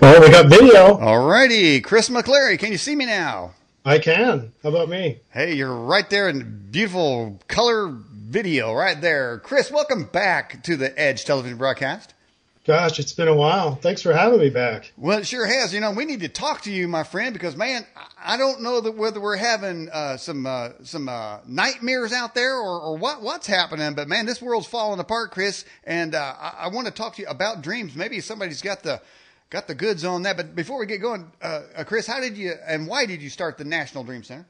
Well, we got video. All righty. Chris McCleary, can you see me now? I can. How about me? Hey, you're right there in beautiful color video right there. Chris, welcome back to the Edge television broadcast. Gosh, it's been a while. Thanks for having me back. Well, it sure has. You know, we need to talk to you, my friend, because, man, I don't know whether we're having some nightmares out there or what's happening. But, man, this world's falling apart, Chris, and I want to talk to you about dreams. Maybe somebody's got the goods on that. But before we get going, Chris, how did you and why did you start the National Dream Center?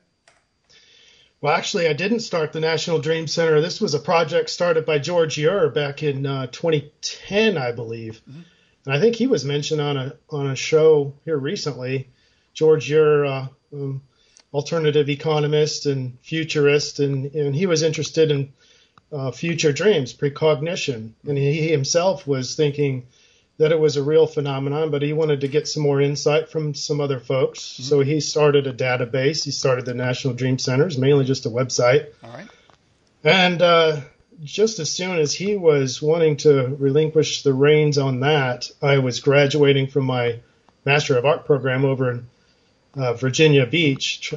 Well, actually, I didn't start the National Dream Center. This was a project started by George Ure back in 2010, I believe. Mm-hmm. And I think he was mentioned on a show here recently. George Ure, alternative economist and futurist, and he was interested in future dreams, precognition. And he himself was thinking that it was a real phenomenon, but he wanted to get some more insight from some other folks. Mm-hmm. So he started a database. He started the National Dream Centers, mainly just a website. All right. And just as soon as he was wanting to relinquish the reins on that, I was graduating from my Master of Art program over in Virginia Beach,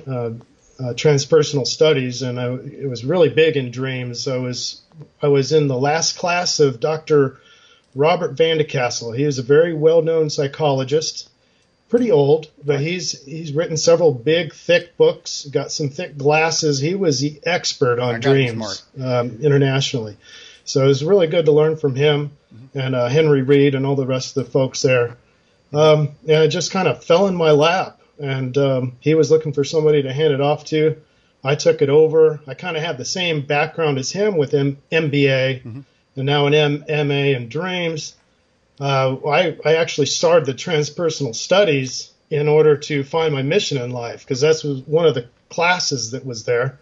transpersonal studies, and it was really big in dreams. I was in the last class of Dr. Robert Van de Castle. He is a very well-known psychologist, pretty old, but he's written several big, thick books, got some thick glasses. He was the expert on dreams internationally. So it was really good to learn from him and Henry Reed and all the rest of the folks there. And it just kind of fell in my lap, and he was looking for somebody to hand it off to. I took it over. I kind of had the same background as him with MBA. Mm-hmm. And now an MA in dreams. I actually started the transpersonal studies in order to find my mission in life, because that was one of the classes that was there.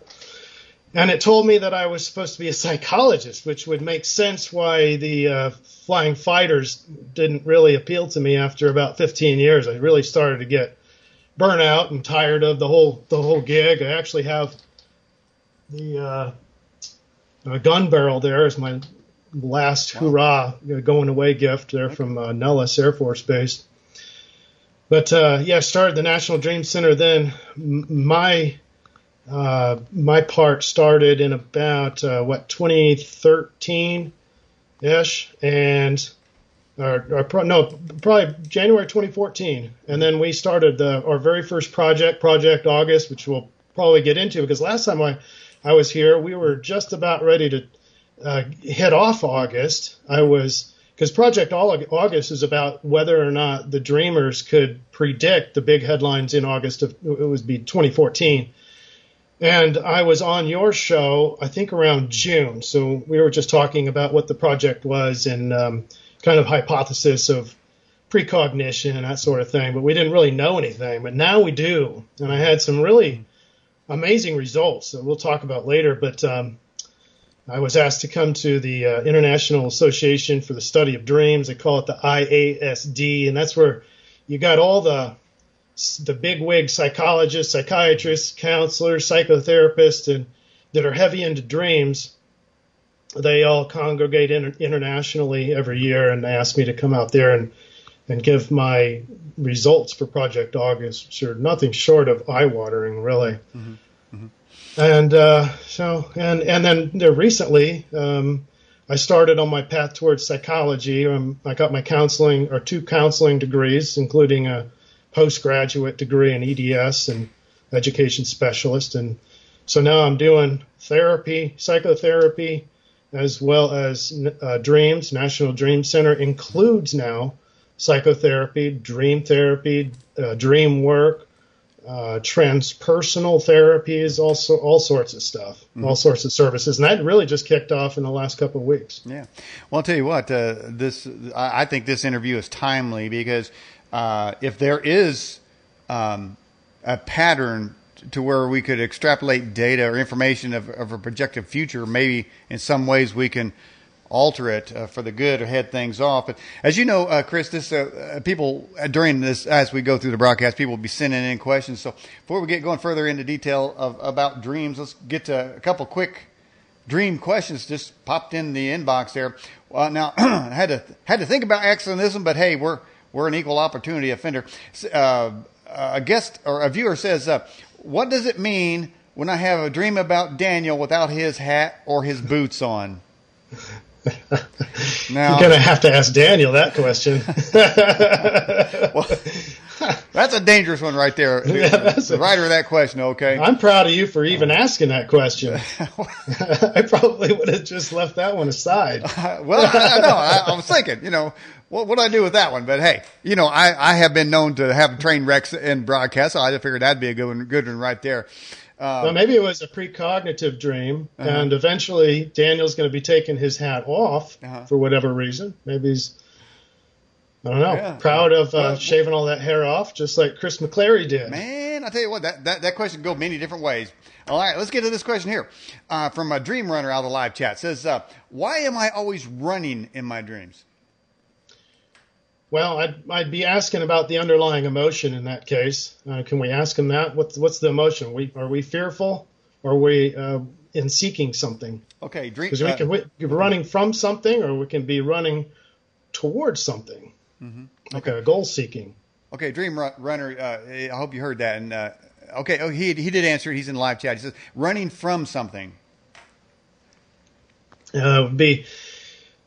And it told me that I was supposed to be a psychologist, which would make sense why the flying fighters didn't really appeal to me after about 15 years. I really started to get burnt out and tired of the whole gig. I actually have the gun barrel there as my last hurrah going away gift there from Nellis Air Force Base. But I started the National Dream Center then. My part started in about 2013 ish, and probably January 2014, and then we started our very first Project August, which we'll probably get into, because last time I was here we were just about ready to hit off August. Because Project August is about whether or not the dreamers could predict the big headlines in August it would be 2014. And I was on your show, I think around June. So we were just talking about what the project was and kind of hypothesis of precognition and that sort of thing. But we didn't really know anything. But now we do. And I had some really amazing results that we'll talk about later. But I was asked to come to the International Association for the Study of Dreams. They call it the IASD, and that's where you got all the bigwig psychologists, psychiatrists, counselors, psychotherapists, and that are heavy into dreams. They all congregate internationally every year, and they asked me to come out there and give my results for Project August, which are nothing short of eye-watering, really. Mm-hmm. Mm-hmm. And then there recently, I started on my path towards psychology. I got my two counseling degrees, including a postgraduate degree in EDS and education specialist. And so now I'm doing therapy, psychotherapy, as well as dreams. National Dream Center includes now psychotherapy, dream therapy, dream work, transpersonal therapies, also all sorts of stuff, mm-hmm. all sorts of services, and that really just kicked off in the last couple of weeks. Yeah, well, I'll tell you what, I think this interview is timely because if there is a pattern to where we could extrapolate data or information of a projected future, maybe in some ways we can alter it for the good or head things off. But as you know, Chris, this people during this, as we go through the broadcast, people will be sending in questions. So before we get going further into detail about dreams, let's get to a couple quick dream questions just popped in the inbox there. Now I had to think about asking this one, but hey, we're we're an equal opportunity offender. A guest or a viewer says, what does it mean when I have a dream about Daniel without his hat or his boots on? Now, you're going to have to ask Daniel that question. Well, that's a dangerous one right there. The writer of that question, okay? I'm proud of you for even asking that question. I probably would have just left that one aside. Well, I was thinking, what do I do with that one? But hey, I have been known to have train wrecks in broadcast, so I just figured that'd be a good one right there. Well, maybe it was a precognitive dream, and eventually Daniel's going to be taking his hat off for whatever reason. Maybe he's, I don't know, proud of shaving all that hair off, just like Chris McCleary did. Man, I tell you what, that question can go many different ways. All right, let's get to this question here from a dream runner out of the live chat. It says, why am I always running in my dreams? Well, I'd be asking about the underlying emotion in that case. Can we ask him that? What's the emotion? Are we fearful, or are we in seeking something? Okay, because we can be running from something, or we can be running towards something. Mm-hmm. Okay, goal seeking. Okay, dream runner. I hope you heard that. And okay, he did answer it. He's in the live chat. He says running from something. Would be.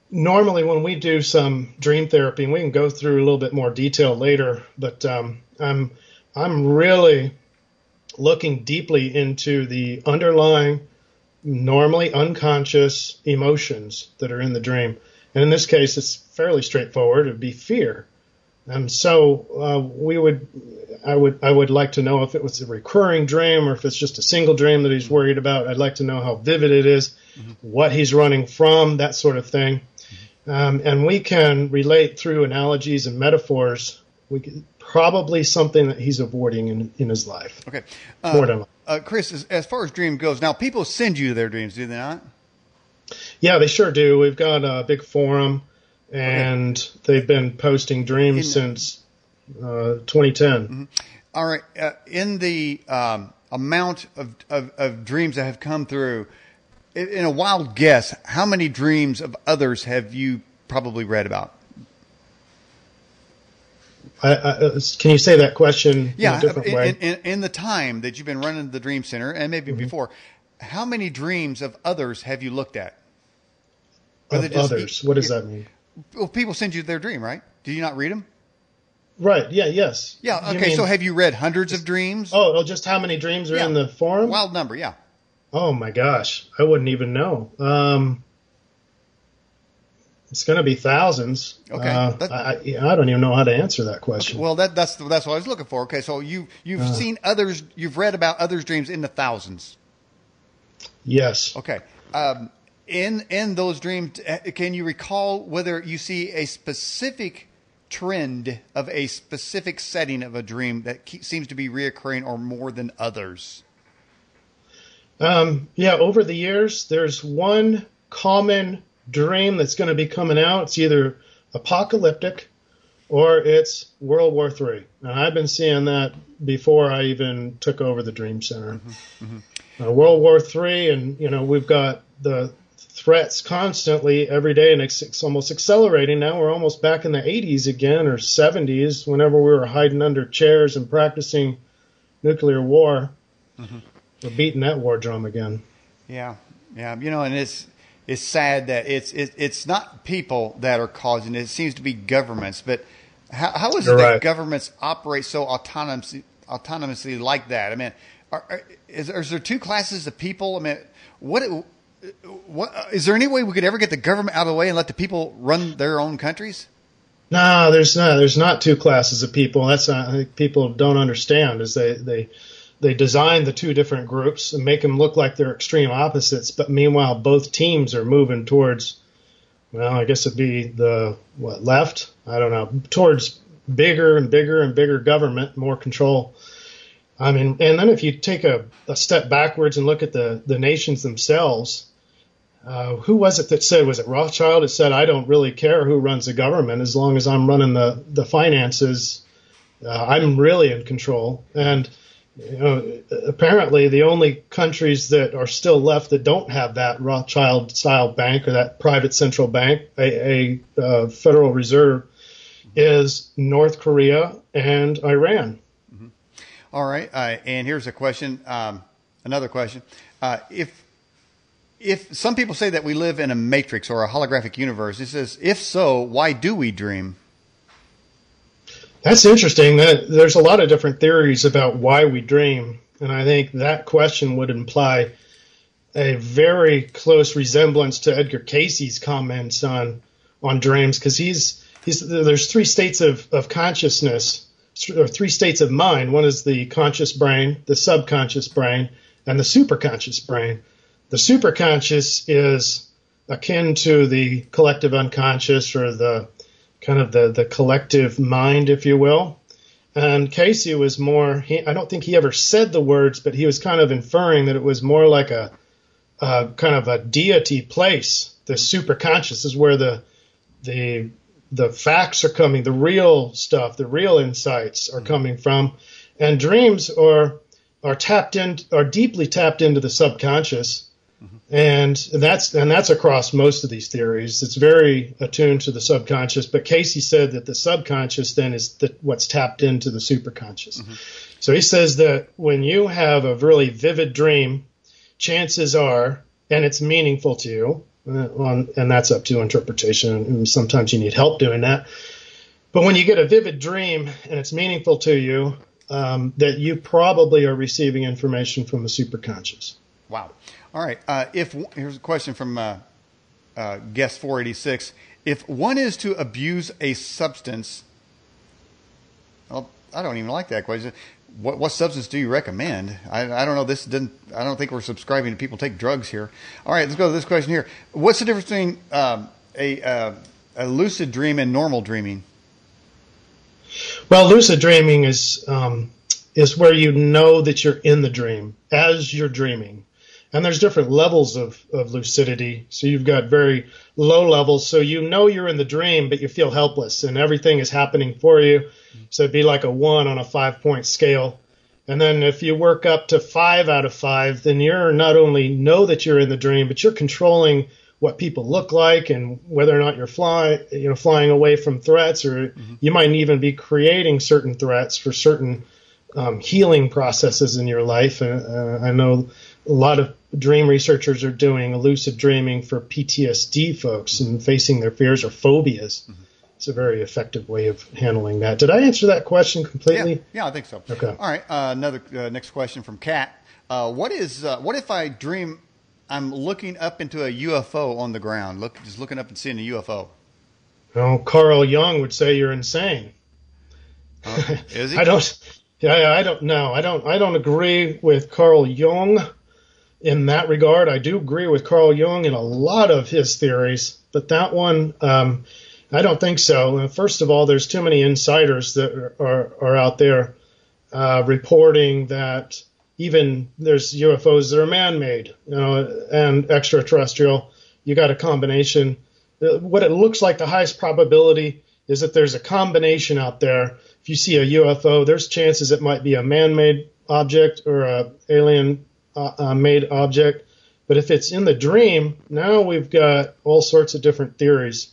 Normally, when we do some dream therapy, and we can go through a little bit more detail later, but I'm really looking deeply into the underlying, normally unconscious emotions that are in the dream. And in this case, it's fairly straightforward. It would be fear. And so I would like to know if it was a recurring dream or if it's just a single dream that he's worried about. I'd like to know how vivid it is, what he's running from, that sort of thing. And we can relate through analogies and metaphors. Probably something that he's avoiding in his life. Okay. Chris, as far as dream goes, now people send you their dreams, do they not? Yeah, they sure do. We've got a big forum, and they've been posting dreams since 2010. Mm-hmm. All right. In the amount of dreams that have come through, in a wild guess, how many dreams of others have you probably read about? Can you say that question in a different way? In the time that you've been running the Dream Center, and maybe before, how many dreams of others have you looked at? Of others? What does that mean? Well, people send you their dream, right? Do you not read them? Right. Yeah. Yes. Yeah. Okay. So have you read hundreds of dreams? Oh, just how many dreams are in the forum? Wild number. Yeah. Oh my gosh, I wouldn't even know. It's going to be thousands. Okay. I don't even know how to answer that question. Okay. Well, that's what I was looking for. Okay, so you've seen others, you've read about others' dreams in the thousands. Yes. Okay. In those dreams, can you recall whether you see a specific trend of a specific setting of a dream that seems to be reoccurring or more than others? Yeah, over the years, there's one common dream that's going to be coming out. It's either apocalyptic or it's World War III. And I've been seeing that before I even took over the Dream Center. World War III, and we've got the threats constantly every day, and it's almost accelerating now. We're almost back in the 80s again, or 70s, whenever we were hiding under chairs and practicing nuclear war. We're beating that war drum again. Yeah. And it's sad that it's not people that are causing it. It seems to be governments. But how is it that governments operate so autonomously like that? I mean, is there two classes of people? I mean, what is there any way we could ever get the government out of the way and let the people run their own countries? No, there's not. There's not two classes of people. That's I think people don't understand is they design the two different groups and make them look like they're extreme opposites, but meanwhile both teams are moving towards, well, I guess it'd be the left? I don't know, towards bigger and bigger and bigger government, more control. I mean, and then if you take a step backwards and look at the nations themselves, who was it that said, was it Rothschild that said, I don't really care who runs the government as long as I'm running the finances, I'm really in control. And apparently the only countries that are still left that don't have that Rothschild-style bank or that private central bank, a Federal Reserve, is North Korea and Iran. All right. And here's a question, another question. If some people say that we live in a matrix or a holographic universe, it says, if so, why do we dream? That's interesting. There's a lot of different theories about why we dream. And I think that question would imply a very close resemblance to Edgar Cayce's comments on dreams, because there's three states of consciousness, or three states of mind. One is the conscious brain, the subconscious brain, and the superconscious brain. The superconscious is akin to the collective unconscious, or the kind of the collective mind, if you will. And Cayce was more, I don't think he ever said the words, but he was kind of inferring that it was more like a kind of a deity place. The superconscious is where the facts are coming, the real stuff, the real insights are coming from. And dreams are deeply tapped into the subconscious. And that's across most of these theories. It's very attuned to the subconscious, but Cayce said that the subconscious then is what's tapped into the superconscious. So he says that when you have a really vivid dream, chances are, and it's meaningful to you, and that's up to interpretation, and sometimes you need help doing that, but when you get a vivid dream and it's meaningful to you, that you probably are receiving information from the superconscious. Wow. All right. Here's a question from guest 486. If one is to abuse a substance, well, I don't even like that question. What substance do you recommend? I don't know. I don't think we're subscribing to people take drugs here. All right, let's go to this question here. What's the difference between a lucid dream and normal dreaming? Well, lucid dreaming is where you know that you're in the dream as you're dreaming. And there's different levels of lucidity. So you've got very low levels. So you know you're in the dream, but you feel helpless and everything is happening for you. So it'd be like a 1 on a 5-point scale. And then if you work up to 5 out of 5, then you're not only know that you're in the dream, but you're controlling what people look like and whether or not you're flying away from threats, or you might even be creating certain threats for certain healing processes in your life. I know a lot of dream researchers are doing lucid dreaming for PTSD folks and facing their fears or phobias. It's a very effective way of handling that. Did I answer that question completely? Yeah, I think so. Okay. All right. Another next question from Kat. What if I dream I'm looking up into a UFO on the ground, just looking up and seeing a UFO? Well, Carl Jung would say you're insane. Is he? I don't know. I don't agree with Carl Jung in that regard. I do agree with Carl Jung in a lot of his theories, but that one, I don't think so. First of all, there's too many insiders that are out there reporting that even there's UFOs that are man-made, and extraterrestrial. You got a combination. What it looks like, the highest probability is that there's a combination out there. If you see a UFO, there's chances it might be a man-made object or a alien-made object. But if it's in the dream, now we've got all sorts of different theories.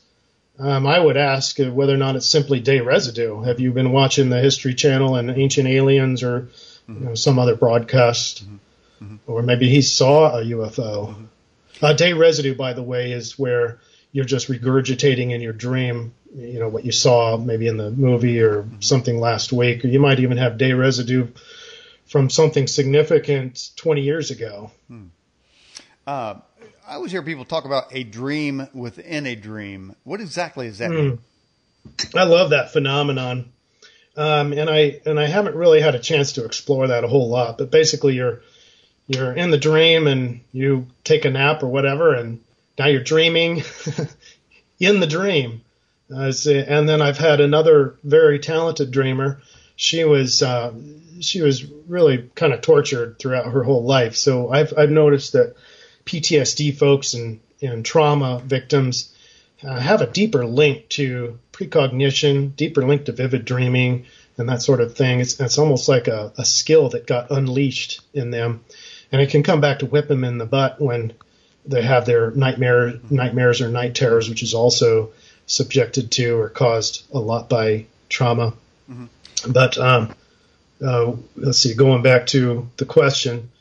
I would ask whether or not it's simply day residue. Have you been watching the History Channel and Ancient Aliens or some other broadcast? Or maybe he saw a UFO. Day residue, by the way, is where you're just regurgitating in your dream, what you saw maybe in the movie or something last week. Or you might even have day residue from something significant 20 years ago. I always hear people talk about a dream within a dream. What exactly does that mean? I love that phenomenon. And I haven't really had a chance to explore that a whole lot, but basically you're in the dream and you take a nap or whatever, and now you're dreaming in the dream. And then I've had another very talented dreamer. She was really kind of tortured throughout her whole life. So I've noticed that PTSD folks and trauma victims have a deeper link to precognition, deeper link to vivid dreaming, and that sort of thing. It's almost like a skill that got unleashed in them, and it can come back to whip them in the butt when they have their nightmares or night terrors, which is also subjected to or caused a lot by trauma. But let's see, going back to the question,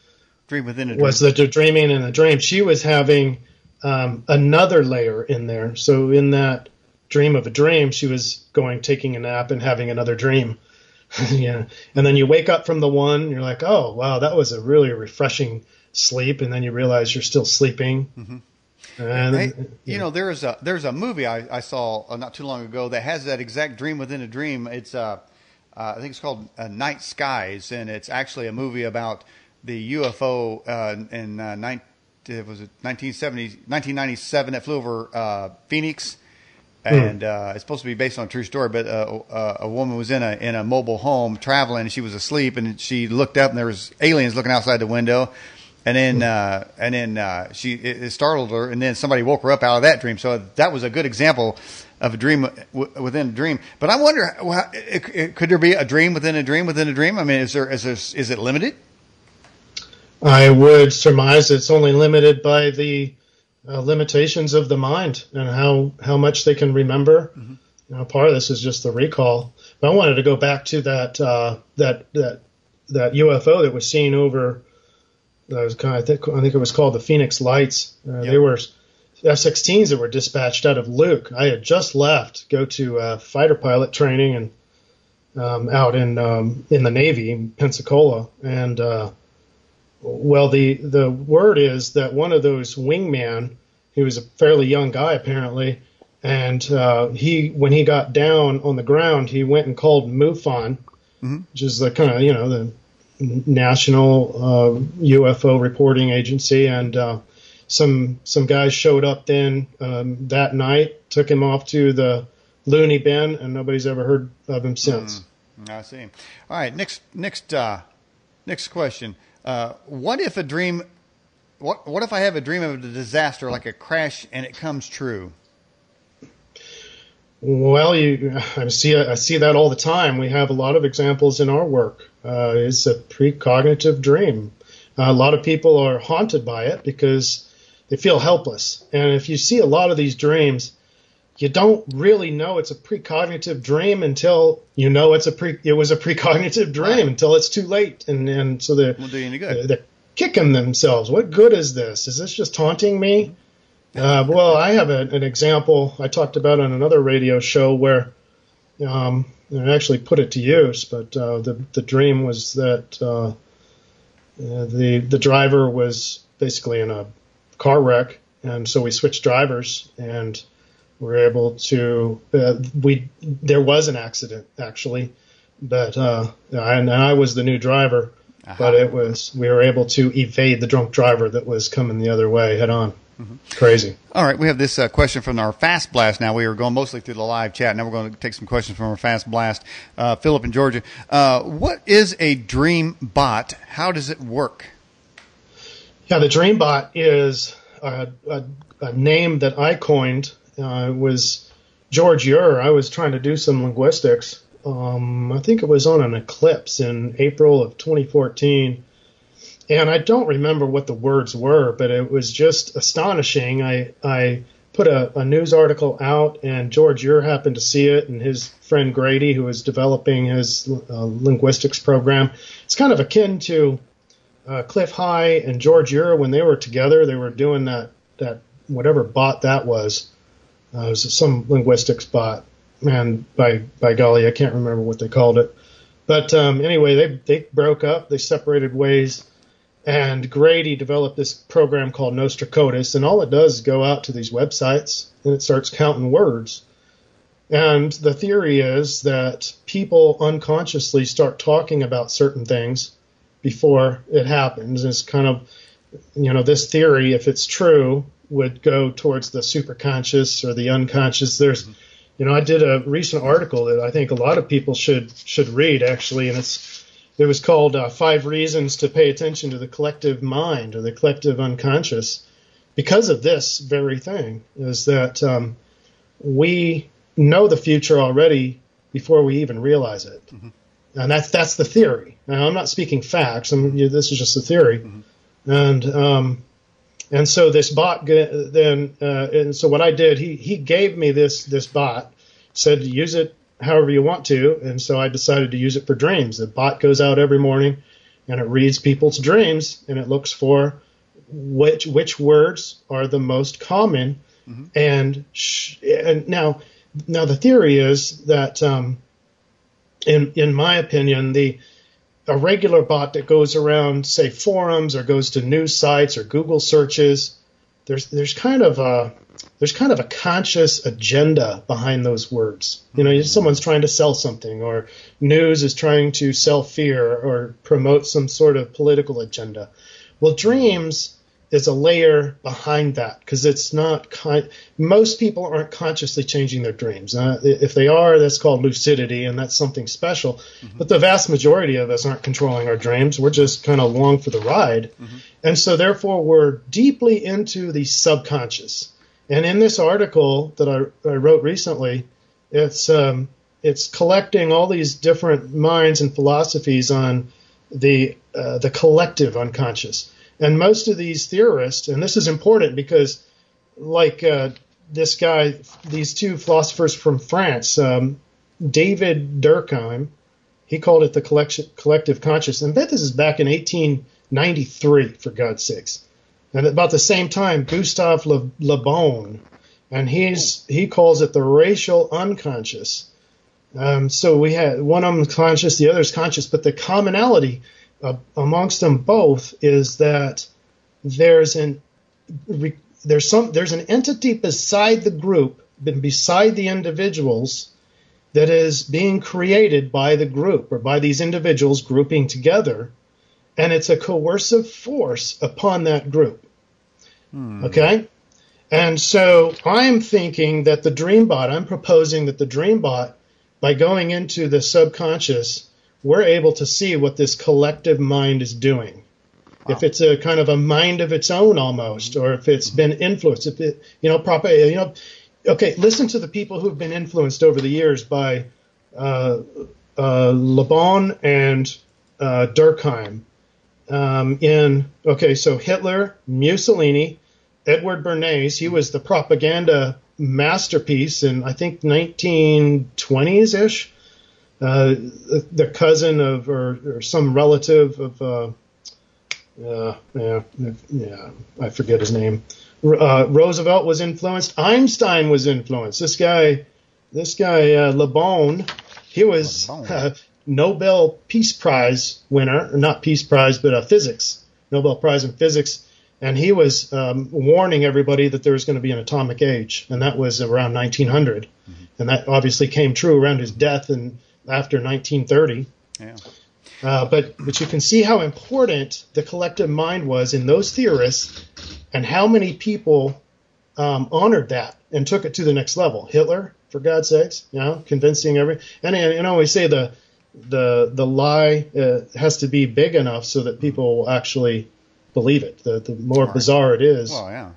dream within a dream. Was the dreaming in a dream? She was having another layer in there. So in that dream of a dream, she was taking a nap and having another dream. Yeah. And then you wake up from the one, and you're like, oh, wow, that was a really refreshing sleep. And then you realize you're still sleeping. And, hey, you know, there's a movie I saw not too long ago that has that exact dream within a dream. It's I think it's called Night Skies, and it's actually a movie about the UFO in 1997 that flew over Phoenix. And it's supposed to be based on a true story, but a woman was in a mobile home traveling, and she was asleep, and she looked up, and there was aliens looking outside the window, and then it startled her, and then somebody woke her up out of that dream. So that was a good example of a dream within a dream. But I wonder, could there be a dream within a dream within a dream? I mean, is it limited? I would surmise it's only limited by the limitations of the mind and how much they can remember. You know, part of this is just the recall. But I wanted to go back to that UFO that was seen over. I think it was called the Phoenix Lights. They were F-16s that were dispatched out of Luke. I had just left, go to fighter pilot training and out in the Navy in Pensacola, and well, the word is that one of those wingman, he was a fairly young guy apparently, and when he got down on the ground, he went and called MUFON, which is the kind of the national UFO reporting agency, and some guys showed up then that night, took him off to the loony bin, and nobody's ever heard of him since. I see. All right, next question. What if a dream? What if I have a dream of a disaster, like a crash, and it comes true? Well, I see that all the time. We have a lot of examples in our work. It's a precognitive dream. A lot of people are haunted by it because they feel helpless. And if you see a lot of these dreams, you don't really know it's a precognitive dream until you know it was a precognitive dream, until it's too late. And so they're kicking themselves. What good is this? Is this just taunting me? Well, I have an example I talked about on another radio show where I actually put it to use, but the dream was that the driver was basically in a car wreck, and so we switched drivers, and we're able to there was an accident actually, but I was the new driver, but we were able to evade the drunk driver that was coming the other way head on. Crazy. All right, we have this question from our Fast Blast now. We were going mostly through the live chat. Now we're going to take some questions from our Fast Blast. Philip in Georgia. What is a dream bot? How does it work? Yeah, the dream bot is a name that I coined. It was George Ure. I was trying to do some linguistics. I think it was on an eclipse in April of 2014. And I don't remember what the words were, but it was just astonishing. I put a news article out, and George Ure happened to see it, and his friend Grady, who was developing his linguistics program. It's kind of akin to Cliff High and George Ure when they were together. They were doing that whatever bot that was. It was some linguistics bot. Man, by golly, I can't remember what they called it. But anyway, they broke up. They separated ways. And Grady developed this program called Nostracotus, and all it does is go out to these websites, and it starts counting words. And the theory is that people unconsciously start talking about certain things before it happens. It's kind of, this theory, if it's true, would go towards the superconscious or the unconscious. There's, I did a recent article that I think a lot of people should read, actually, and it was called 5 Reasons to Pay Attention to the Collective Mind or the Collective Unconscious, because of this very thing, is that we know the future already before we even realize it. And that's the theory. Now, I'm not speaking facts. This is just a theory. And And so this bot then, and so what I did, he gave me this bot, said use it however you want to, and so I decided to use it for dreams. The bot goes out every morning, and it reads people's dreams, and it looks for which words are the most common. Mm-hmm. And now the theory is that, in my opinion, a regular bot that goes around, say, forums or goes to news sites or Google searches, there's kind of a conscious agenda behind those words. You know, someone's trying to sell something, or news is trying to sell fear or promote some sort of political agenda. Well, dreams is a layer behind that, because it's not most people aren't consciously changing their dreams. If they are, that's called lucidity, and that's something special. Mm-hmm. But the vast majority of us aren't controlling our dreams. We're just kind of along for the ride. Mm-hmm. And so therefore we're deeply into the subconscious. And in this article that I wrote recently, it's collecting all these different minds and philosophies on the collective unconscious. And most of these theorists, and this is important because, like this guy, these two philosophers from France, David Durkheim, he called it the collective conscious. And I bet this is back in 1893, for God's sakes. And about the same time, Gustave Le Bon, and he calls it the racial unconscious. So we had one of them conscious, the other's conscious, but the commonality amongst them both is that there's an entity beside the group, beside the individuals, that is being created by the group or by these individuals grouping together, and it's a coercive force upon that group. Okay? And so I'm thinking that I'm proposing that the dreambot, by going into the subconscious, we're able to see what this collective mind is doing. Wow. If it's a kind of a mind of its own almost, or if it's been influenced, if it, okay, listen to the people who've been influenced over the years by Le Bon and Durkheim. So Hitler, Mussolini, Edward Bernays, he was the propaganda masterpiece in, I think, 1920s-ish. The cousin of, or some relative of, I forget his name. Roosevelt was influenced. Einstein was influenced. This guy, Le Bon, he was Nobel Peace Prize winner, or not Peace Prize, but physics, Nobel Prize in physics. And he was warning everybody that there was going to be an atomic age, and that was around 1900. Mm-hmm. And that obviously came true around his death and after 1930. Yeah. But you can see how important the collective mind was in those theorists, and how many people honored that and took it to the next level. Hitler, for God's sakes, convincing and we say the lie has to be big enough so that people will actually believe it. The more bizarre it is,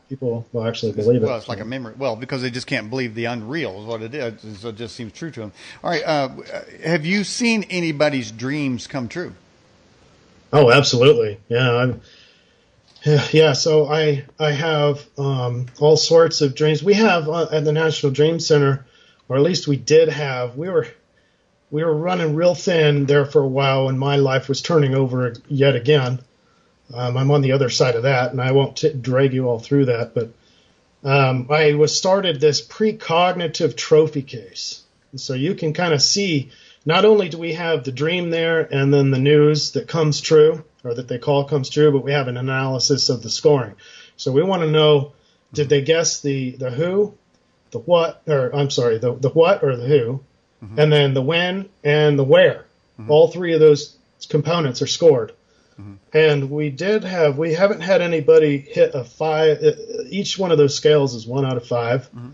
people will actually believe it. Well, it's like a memory. Well, because they just can't believe the unreal is what it is. So it just seems true to them. All right. Have you seen anybody's dreams come true? Oh, absolutely. Yeah. So I have all sorts of dreams. We have at the National Dream Center, or at least we did have. We were running real thin there for a while, and my life was turning over yet again. I'm on the other side of that, and I won't drag you all through that, but I started this precognitive trophy case. And so you can kind of see, not only do we have the dream there and then the news that comes true, or that they call comes true, but we have an analysis of the scoring. So we want to know, did they guess the who, the what, or I'm sorry, the what or the who, mm-hmm. and then the when and the where. Mm-hmm. All three of those components are scored. Mm-hmm. And we haven't had anybody hit a 5. Each one of those scales is 1 out of 5. Mm-hmm.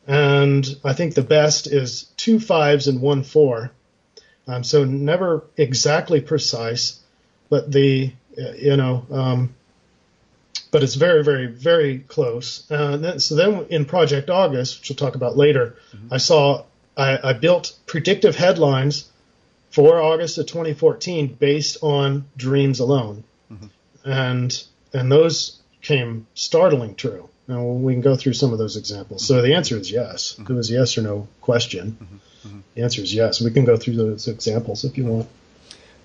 And I think the best is 2 5s and 1 4. So never exactly precise, but but it's very, very, very close. So then in Project August, which we'll talk about later, mm-hmm. I built predictive headlines for August of 2014 based on dreams alone. Mm-hmm. And those came startling true. And we can go through some of those examples. So the answer is yes. It was a yes or no question. The answer is yes. We can go through those examples if you want.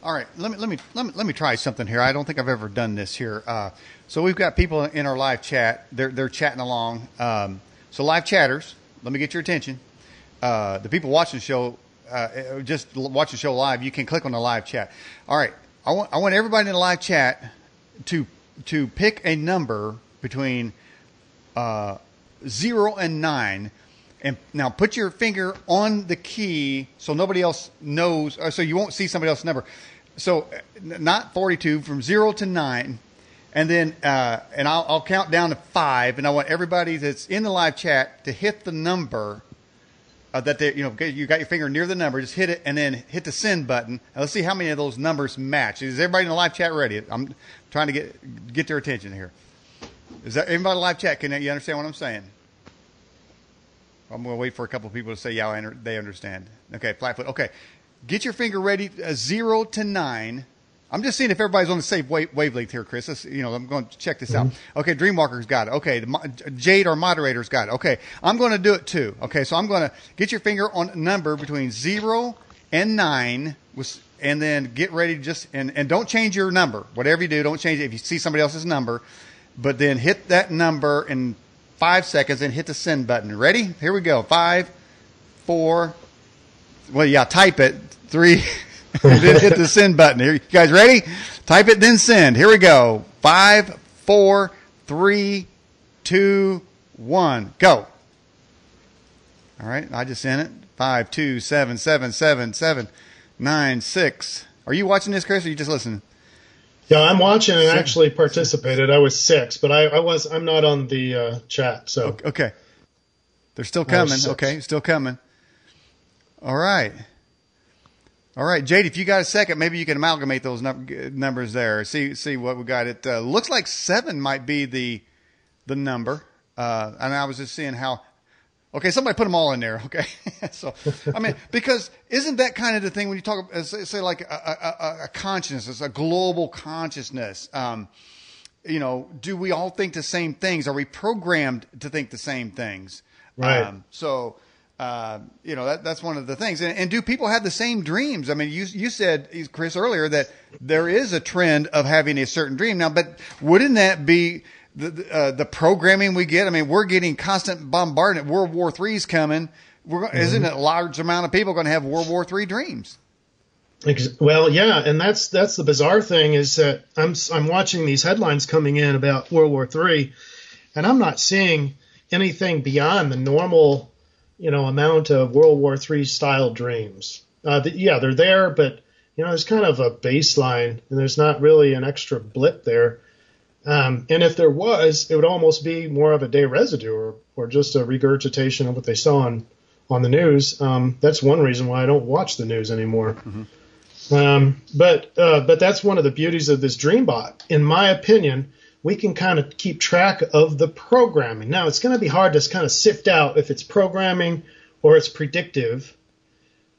All right, let me try something here. I don't think I've ever done this here. So we've got people in our live chat. They're chatting along. So live chatters, let me get your attention. The people watching the show, just watch the show live. You can click on the live chat. All right, I want everybody in the live chat to pick a number between 0 and 9. And now put your finger on the key so nobody else knows, so you won't see somebody else's number. So not 42, from 0 to 9. And then, and I'll count down to 5. And I want everybody that's in the live chat to hit the number that they, you got your finger near the number. Just hit it and then hit the send button. And let's see how many of those numbers match. Is everybody in the live chat ready? I'm trying to get their attention here. Is that everybody in the live chat? Can you understand what I'm saying? I'm going to wait for a couple of people to say, yeah, they understand. Okay, Flatfoot. Okay, get your finger ready, 0 to 9. I'm just seeing if everybody's on the same wavelength here, Chris. I'm going to check this out. Okay, Dreamwalker's got it. Okay, Jade, our moderator's got it. Okay, I'm going to do it too. Okay, so I'm going to get your finger on a number between 0 and 9, and then get ready and don't change your number. Whatever you do, don't change it if you see somebody else's number. But then hit that number in 5 seconds and hit the send button. Ready? Here we go. 5, 4. Well, yeah, type it. 3. And then hit the send button. Here, you guys ready? Type it, then send. Here we go. 5, 4, 3, 2, 1. Go. All right. I just sent it. 5, 2, 7, 7, 7, 7, 9, 6. Are you watching this, Chris, or are you just listening? Yeah, I'm watching and actually participated. I was 6, but I'm not on the chat. So okay, they're still coming. Okay, still coming. All right, Jade. If you got a second, maybe you can amalgamate those numbers there. See what we got. It looks like 7 might be the number. And I was just seeing how. Okay, somebody put them all in there. Okay, so I mean, because isn't that kind of the thing when you talk, say like a consciousness, a global consciousness? Do we all think the same things? Are we programmed to think the same things? Right. That's one of the things. And do people have the same dreams? I mean, you said, Chris, earlier that there is a trend of having a certain dream now, but wouldn't that be the programming we get? I mean, we're getting constant bombardment. World War III is coming. Isn't a large amount of people going to have World War III dreams? Well, yeah, and that's the bizarre thing is that I'm watching these headlines coming in about World War III, and I'm not seeing anything beyond the normal, amount of World War III style dreams. They're there, but there's kind of a baseline, and there's not really an extra blip there. And if there was, it would almost be more of a day residue or just a regurgitation of what they saw on the news. That's one reason why I don't watch the news anymore. But that's one of the beauties of this DreamBot. In my opinion, we can kind of keep track of the programming. Now, it's going to be hard to kind of sift out if it's programming or it's predictive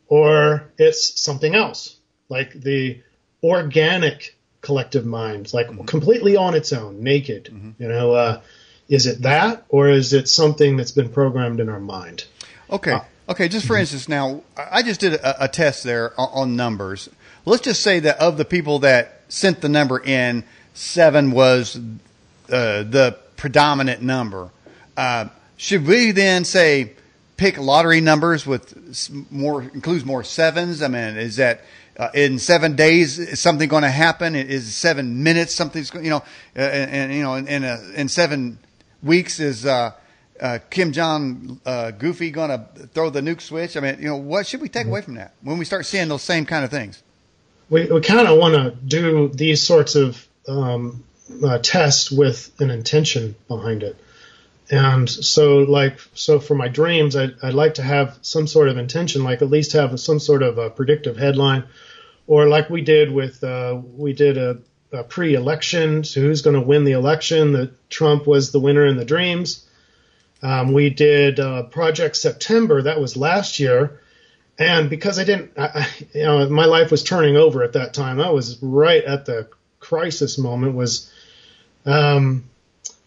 or it's something else, like the organic collective mind, like completely on its own, naked. Is it that, or is it something that's been programmed in our mind? Okay. Just for instance, now I just did a test there on numbers. Let's just say that of the people that sent the number in, 7 was the predominant number. Should we then say pick lottery numbers with includes more 7s? I mean, is that in 7 days is something going to happen? Is 7 minutes something's in 7 weeks is Kim Jong Goofy going to throw the nuke switch? I mean, what should we take away from that when we start seeing those same kind of things? We kind of want to do these sorts of tests with an intention behind it. And so for my dreams, I'd like to have some sort of intention, like at least have some sort of a predictive headline, or like we did a pre-election, so who's going to win the election, that Trump was the winner in the dreams. We did Project September, that was last year. And because my life was turning over at that time. I was right at the crisis moment,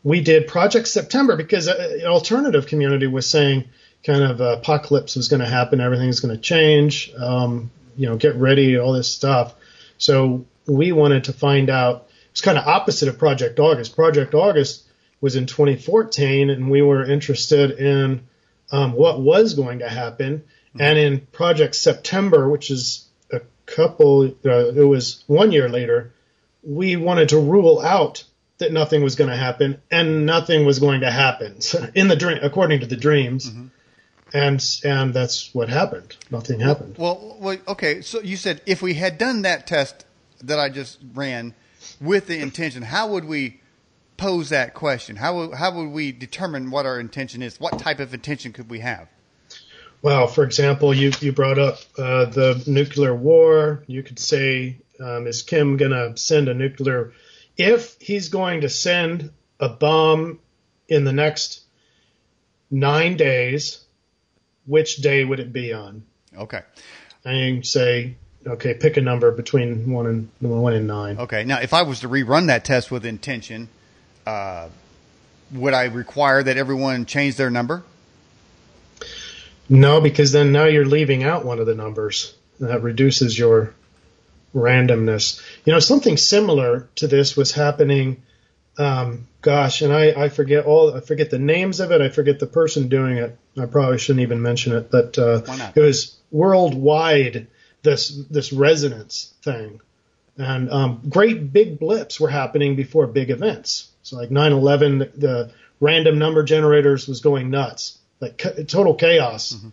we did Project September because an alternative community was saying kind of apocalypse was going to happen, everything's going to change, get ready, all this stuff. So we wanted to find out. It's kind of opposite of Project August. Project August was in 2014, and we were interested in what was going to happen. Mm-hmm. And in Project September, which is it was 1 year later, we wanted to rule out that nothing was going to happen, and nothing was going to happen in the dream, according to the dreams. Mm-hmm. And that's what happened. Nothing happened. Well, okay. So you said if we had done that test that I just ran with the intention, how would we pose that question? How would we determine what our intention is? What type of intention could we have? Well, for example, you brought up the nuclear war. You could say, is Kim going to send a nuclear? If he's going to send a bomb in the next 9 days, which day would it be on? Okay. And you can say, okay, pick a number between 1 and 9. Okay. Now, if I was to rerun that test with intention, would I require that everyone change their number? No, because then now you're leaving out one of the numbers. That reduces your randomness. Something similar to this was happening. And I forget the names of it. I forget the person doing it. I probably shouldn't even mention it, but Why not? It was worldwide. This resonance thing, and great big blips were happening before big events. So like 9/11, the random number generators was going nuts, like total chaos. Mm-hmm.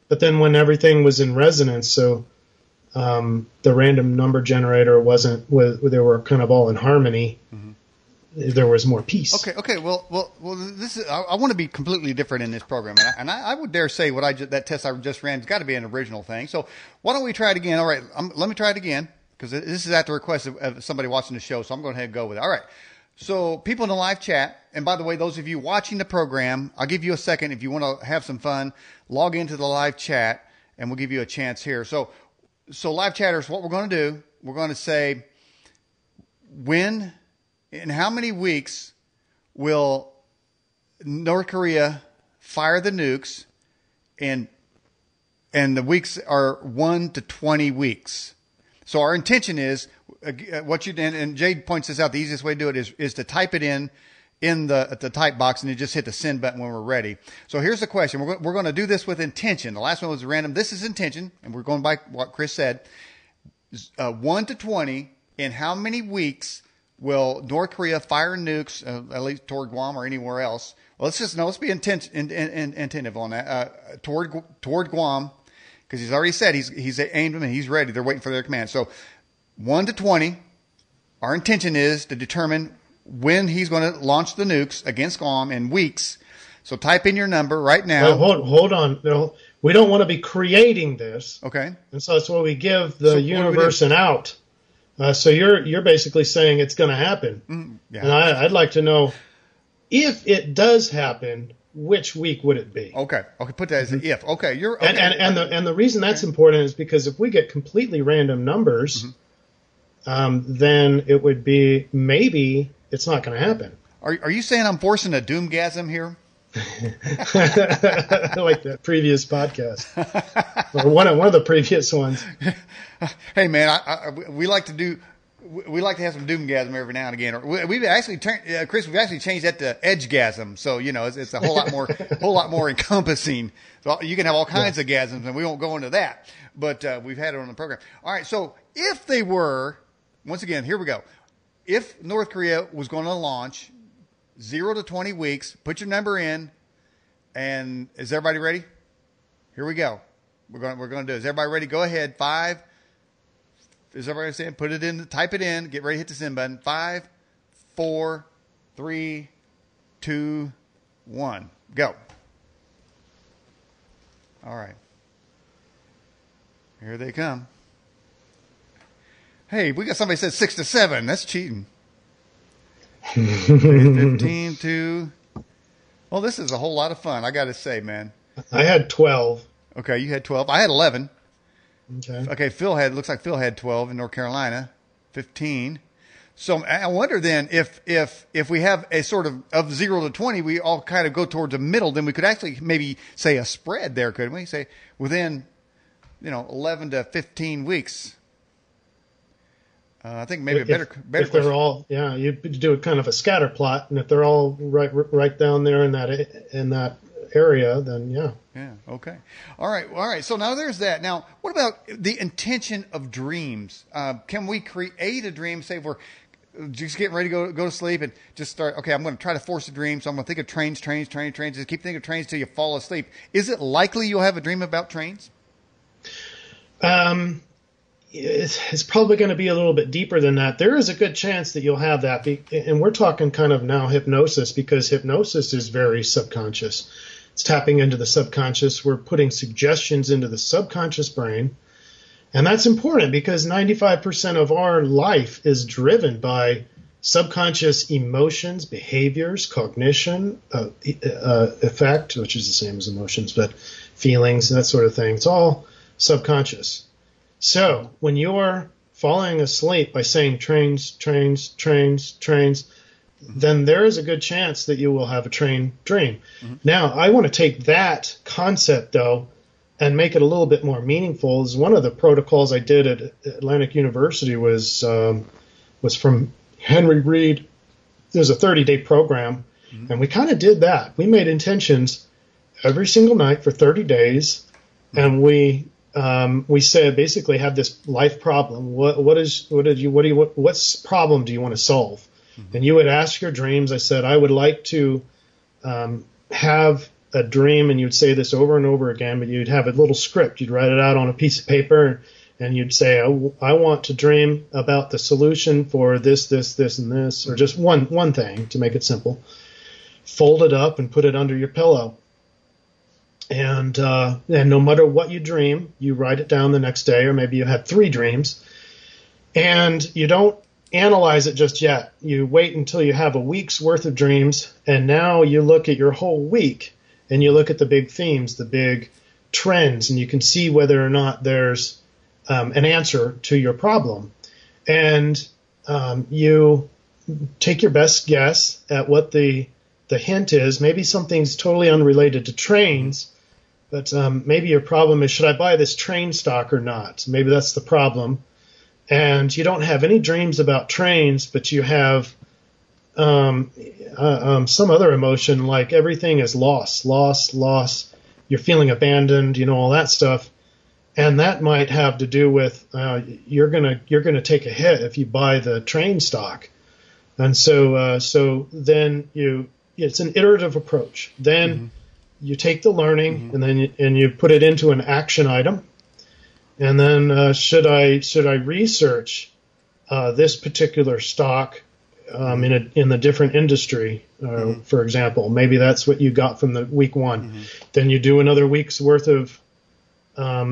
But then when everything was in resonance, so the random number generator they were kind of all in harmony. Mm-hmm. There was more peace. Okay. Well. This is. I want to be completely different in this program, and I would dare say that test I just ran has got to be an original thing. So why don't we try it again? All right, let me try it again because this is at the request of somebody watching the show. So I'm going to ahead and go with it. All right. So people in the live chat, and by the way, those of you watching the program, I'll give you a second if you want to have some fun. Log into the live chat, and we'll give you a chance here. So live chatters, what we're going to do, we're going to say when. In how many weeks will North Korea fire the nukes? And the weeks are 1 to 20 weeks. So our intention is and Jade points this out. The easiest way to do it is to type it in the type box and you just hit the send button when we're ready. So here's the question. We're going to do this with intention. The last one was random. This is intention, and we're going by what Chris said. 1 to 20. In how many weeks will North Korea fire nukes, at least toward Guam or anywhere else? Well, let's be attentive on that. Toward Guam, because he's already said he's aimed them and he's ready. They're waiting for their command. So 1 to 20, our intention is to determine when he's going to launch the nukes against Guam in weeks. So type in your number right now. Well, hold on. No, we don't want to be creating this. Okay. And so that's why we give the universe an out. So you're basically saying it's going to happen. Mm, yeah. And I'd like to know if it does happen, which week would it be? Okay. Put that as an if. Okay. You're okay. And the reason that's important is because if we get completely random numbers, then it would be maybe it's not going to happen. Are you saying I'm forcing a doomgasm here? Like that previous podcast, or one of the previous ones. Hey man, we like to have some doomgasm every now and again. We've actually Chris, we've actually changed that to edgegasm. So it's a whole lot more encompassing. So you can have all kinds of gasms, and we won't go into that. But we've had it on the program. All right. So if they were, once again, here we go. If North Korea was going to launch 0 to 20 weeks, put your number in, and is everybody ready? Here we go. We're going to do it. Is everybody ready? Go ahead. 5. Is everybody saying? Put it in. Type it in. Get ready to hit the send button. 5, 4, 3, 2, 1. Go. All right. Here they come. Hey, we got somebody said 6 to 7. That's cheating. 15 to. Well, this is a whole lot of fun. I got to say, man. I had 12. Okay, you had 12. I had 11. Okay. Okay, looks like Phil had 12 in North Carolina. 15. So I wonder then if we have a sort of 0 to 20, we all kind of go towards the middle, then we could actually maybe say a spread there, couldn't we? Say within, 11 to 15 weeks. I think maybe a better if they're all, you do a kind of a scatter plot, and if they're all right down there in that area, then yeah. Yeah. Okay. All right. So now there's that. Now, what about the intention of dreams? Can we create a dream? Say we're just getting ready to go to sleep and just start. Okay, I'm going to try to force a dream. So I'm going to think of trains. Just keep thinking of trains till you fall asleep. Is it likely you'll have a dream about trains? It's probably going to be a little bit deeper than that. There is a good chance that you'll have that. And we're talking kind of now hypnosis, because hypnosis is very subconscious. It's tapping into the subconscious. We're putting suggestions into the subconscious brain. And that's important because 95% of our life is driven by subconscious emotions, behaviors, cognition, effect, which is the same as emotions, but feelings, that sort of thing. It's all subconscious. So when you're falling asleep by saying trains, then there is a good chance that you will have a train dream. Mm-hmm. Now, I want to take that concept, though, and make it a little bit more meaningful. Is one of the protocols I did at Atlantic University was from Henry Reed. It was a 30-day program, mm-hmm. and we kind of did that. We made intentions every single night for 30 days, mm-hmm. and we said basically have this life problem. What problem do you want to solve? Mm-hmm. And you would ask your dreams. I said, I would like to have a dream, and you'd say this over and over again, but you'd have a little script. You'd write it out on a piece of paper, and you'd say, I want to dream about the solution for this, and this, or just one thing to make it simple. Fold it up and put it under your pillow. And no matter what you dream, you write it down the next day, or maybe you had 3 dreams, and you don't analyze it just yet. You wait until you have a week's worth of dreams, and now you look at your whole week, and you look at the big themes, the big trends, and you can see whether or not there's an answer to your problem. And you take your best guess at what the hint is. Maybe something's totally unrelated to trains, but maybe your problem is, should I buy this train stock or not? Maybe that's the problem. And you don't have any dreams about trains, but you have some other emotion, like everything is loss. You're feeling abandoned, all that stuff. And that might have to do with you're gonna take a hit if you buy the train stock. And so then it's an iterative approach. Then mm-hmm. you take the learning mm-hmm. and then you put it into an action item. And then should I research this particular stock in the different industry, mm-hmm. for example? Maybe that's what you got from the week one. Mm-hmm. Then you do another week's worth of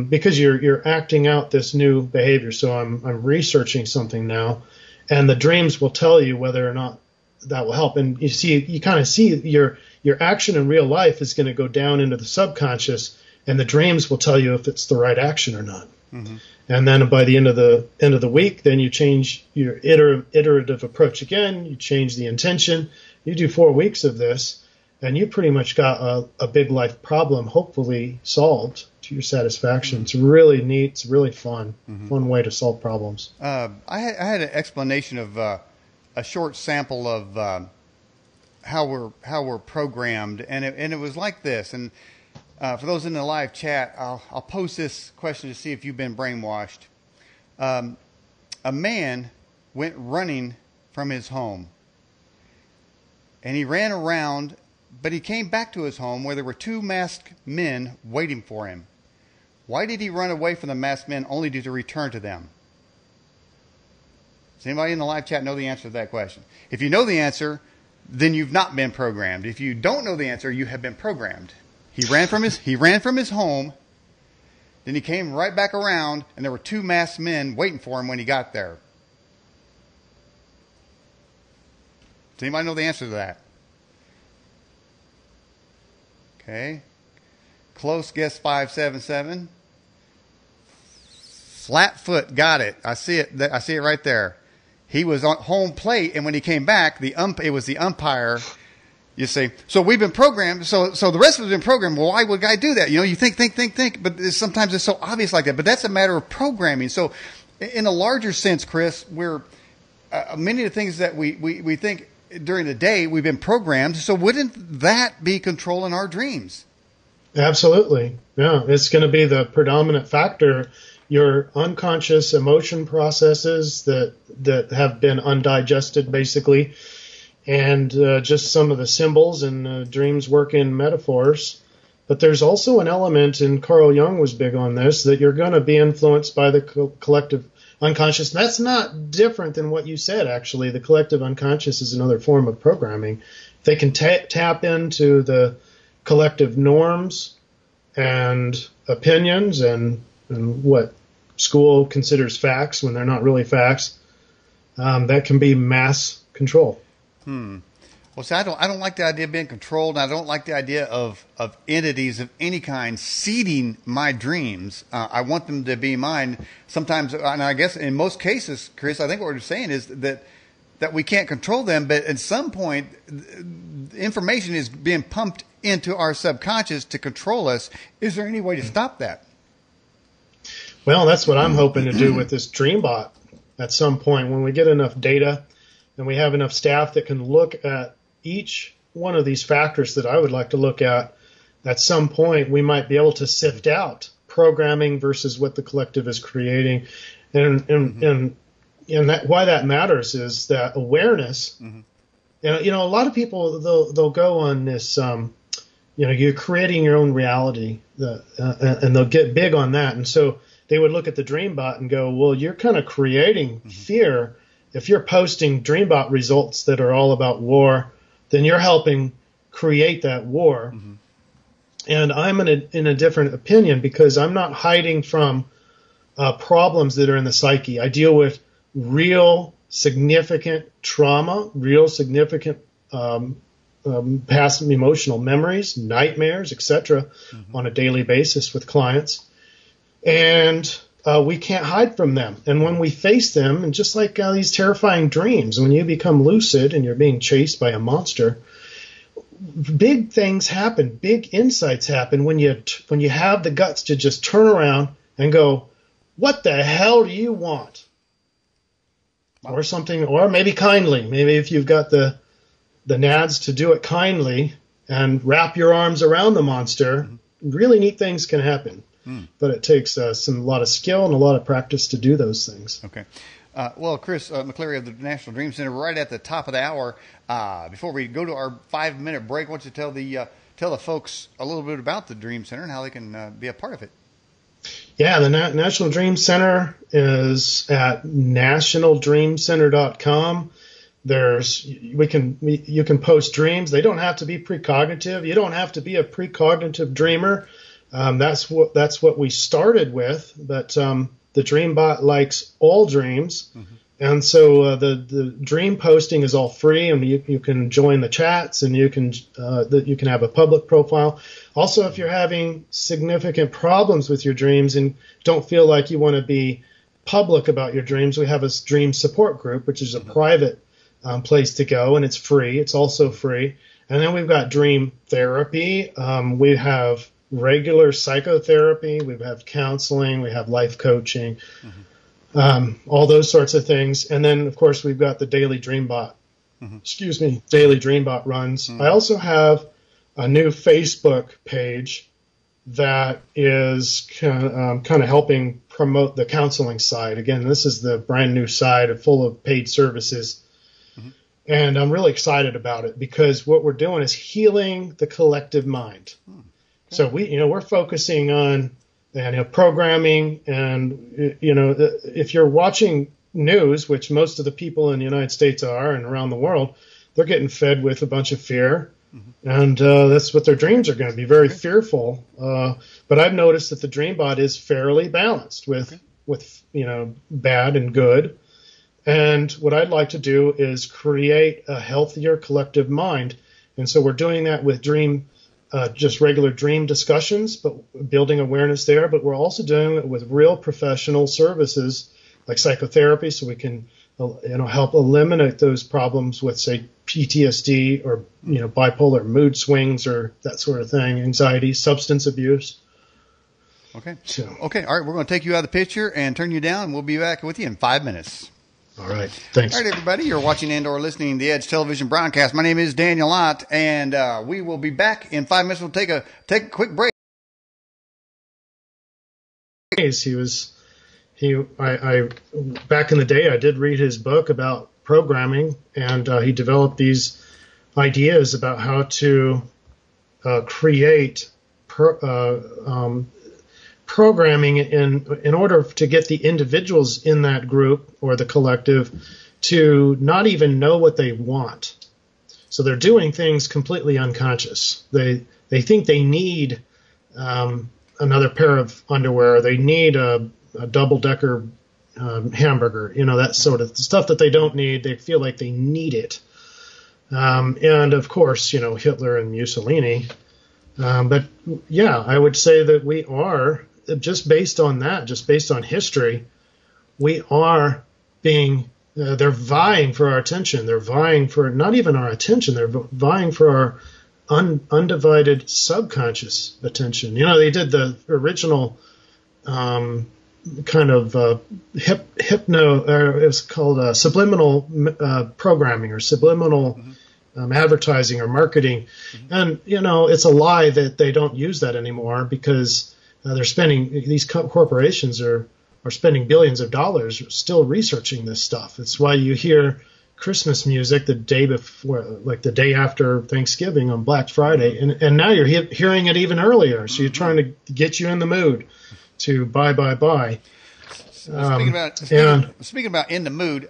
because you're acting out this new behavior. So I'm researching something now, and the dreams will tell you whether or not that will help. And you kind of see your action in real life is going to go down into the subconscious. And the dreams will tell you if it's the right action or not. Mm-hmm. And then by the end of the week, then you change your iterative approach again. You change the intention. You do 4 weeks of this, and you pretty much got a big life problem hopefully solved to your satisfaction. Mm-hmm. It's really neat. It's really fun. Mm-hmm. Fun way to solve problems. I had an explanation of a short sample of how we're programmed, and it was like this. And for those in the live chat, I'll post this question to see if you've been brainwashed. A man went running from his home, and he ran around, but he came back to his home where there were 2 masked men waiting for him. Why did he run away from the masked men only to return to them? Does anybody in the live chat know the answer to that question? If you know the answer, then you've not been programmed. If you don't know the answer, you have been programmed. He ran from his home, then he came right back around, and there were 2 masked men waiting for him when he got there. Does anybody know the answer to that? Okay. Close guess 577. Flatfoot got it. I see it right there. he was on home plate, and when he came back, it was the umpire. You see, so we've been programmed. So the rest of us have been programmed. Well, why would a guy do that? You think, but sometimes it's so obvious like that. But that's a matter of programming. So, in a larger sense, Chris, we're many of the things that we think during the day we've been programmed. So, wouldn't that be controlling our dreams? Absolutely, yeah. It's going to be the predominant factor. Your unconscious emotion processes that have been undigested, basically. And just some of the symbols and dreams work in metaphors. But there's also an element, and Carl Jung was big on this, that you're going to be influenced by the collective unconscious. That's not different than what you said, actually. The collective unconscious is another form of programming. They can tap into the collective norms and opinions and what school considers facts when they're not really facts. That can be mass control. Well, see, I don't like the idea of being controlled. I don't like the idea of entities of any kind seeding my dreams. I want them to be mine. Sometimes, and I guess in most cases, Chris, I think what we're saying is that we can't control them, but at some point, information is being pumped into our subconscious to control us. Is there any way to stop that? Well, that's what I'm hoping to do with this DreamBot at some point when we get enough data. And we have enough staff that can look at each one of these factors that I would like to look at some point, we might be able to sift out programming versus what the collective is creating. And that, why that matters is that awareness. And, a lot of people, they'll go on this, you're creating your own reality, and they'll get big on that. And so they would look at the DreamBot and go, well, you're kind of creating fear. If you're posting DreamBot results that are all about war, then you're helping create that war. And I'm in a different opinion because I'm not hiding from problems that are in the psyche. I deal with real significant trauma, real significant past emotional memories, nightmares, etc., on a daily basis with clients. And we can't hide from them. And when we face them, and just like these terrifying dreams, when you become lucid and you're being chased by a monster, big things happen, big insights happen when you have the guts to just turn around and go, what the hell do you want? Or something, or maybe kindly. Maybe if you've got the nads to do it kindly and wrap your arms around the monster, really neat things can happen. But it takes a lot of skill and a lot of practice to do those things. Okay. Well, Chris McCleary of the National Dream Center, right at the top of the hour. Before we go to our 5-minute break, why don't you tell the folks a little bit about the Dream Center and how they can be a part of it? Yeah, the National Dream Center is at nationaldreamcenter.com. You can post dreams. They don't have to be precognitive. You don't have to be a precognitive dreamer. That's what we started with, but the DreamBot likes all dreams, and so the dream posting is all free, and you can join the chats, and you can have a public profile. Also, if you're having significant problems with your dreams and don't feel like you want to be public about your dreams, we have a dream support group, which is a private place to go, and it's free. It's also free. And then we've got dream therapy. We have regular psychotherapy, we have counseling, we have life coaching, all those sorts of things. And then, of course, we've got the daily DreamBot. Daily DreamBot runs. I also have a new Facebook page that is kind of helping promote the counseling side. Again, this is the brand new side full of paid services. And I'm really excited about it because what we're doing is healing the collective mind. So we're focusing on programming, and if you're watching news, which most of the people in the United States are and around the world, they're getting fed with a bunch of fear, and that's what their dreams are going to be, very fearful. But I've noticed that the DreamBot is fairly balanced with bad and good. And what I'd like to do is create a healthier collective mind, and so we're doing that with just regular dream discussions, but building awareness there. But we're also doing it with real professional services like psychotherapy, so we can help eliminate those problems with, say, PTSD or, bipolar mood swings or that sort of thing, anxiety, substance abuse. Okay. So, okay. All right. We're going to take you out of the picture and turn you down. We'll be back with you in 5 minutes. All right. Thanks. All right, everybody. You're watching and/or listening to the Edge Television broadcast. My name is Daniel Ott, and we will be back in 5 minutes. We'll take a quick break. I back in the day, I did read his book about programming, and he developed these ideas about how to create programming in order to get the individuals in that group or the collective to not even know what they want. So they're doing things completely unconscious. They think they need another pair of underwear. They need a double-decker hamburger, that sort of stuff that they don't need. They feel like they need it. And, of course, Hitler and Mussolini. But, yeah, I would say that we are, just based on that, just based on history, we are being they're vying for our attention. They're vying for not even our attention. They're vying for our undivided subconscious attention. They did the original kind of it was called subliminal programming or subliminal advertising or marketing. And, it's a lie that they don't use that anymore because these corporations are spending billions of dollars still researching this stuff. It's why you hear Christmas music the day before, like the day after Thanksgiving on Black Friday, and now you're hearing it even earlier. So you're trying to get you in the mood to buy. Speaking about in the mood,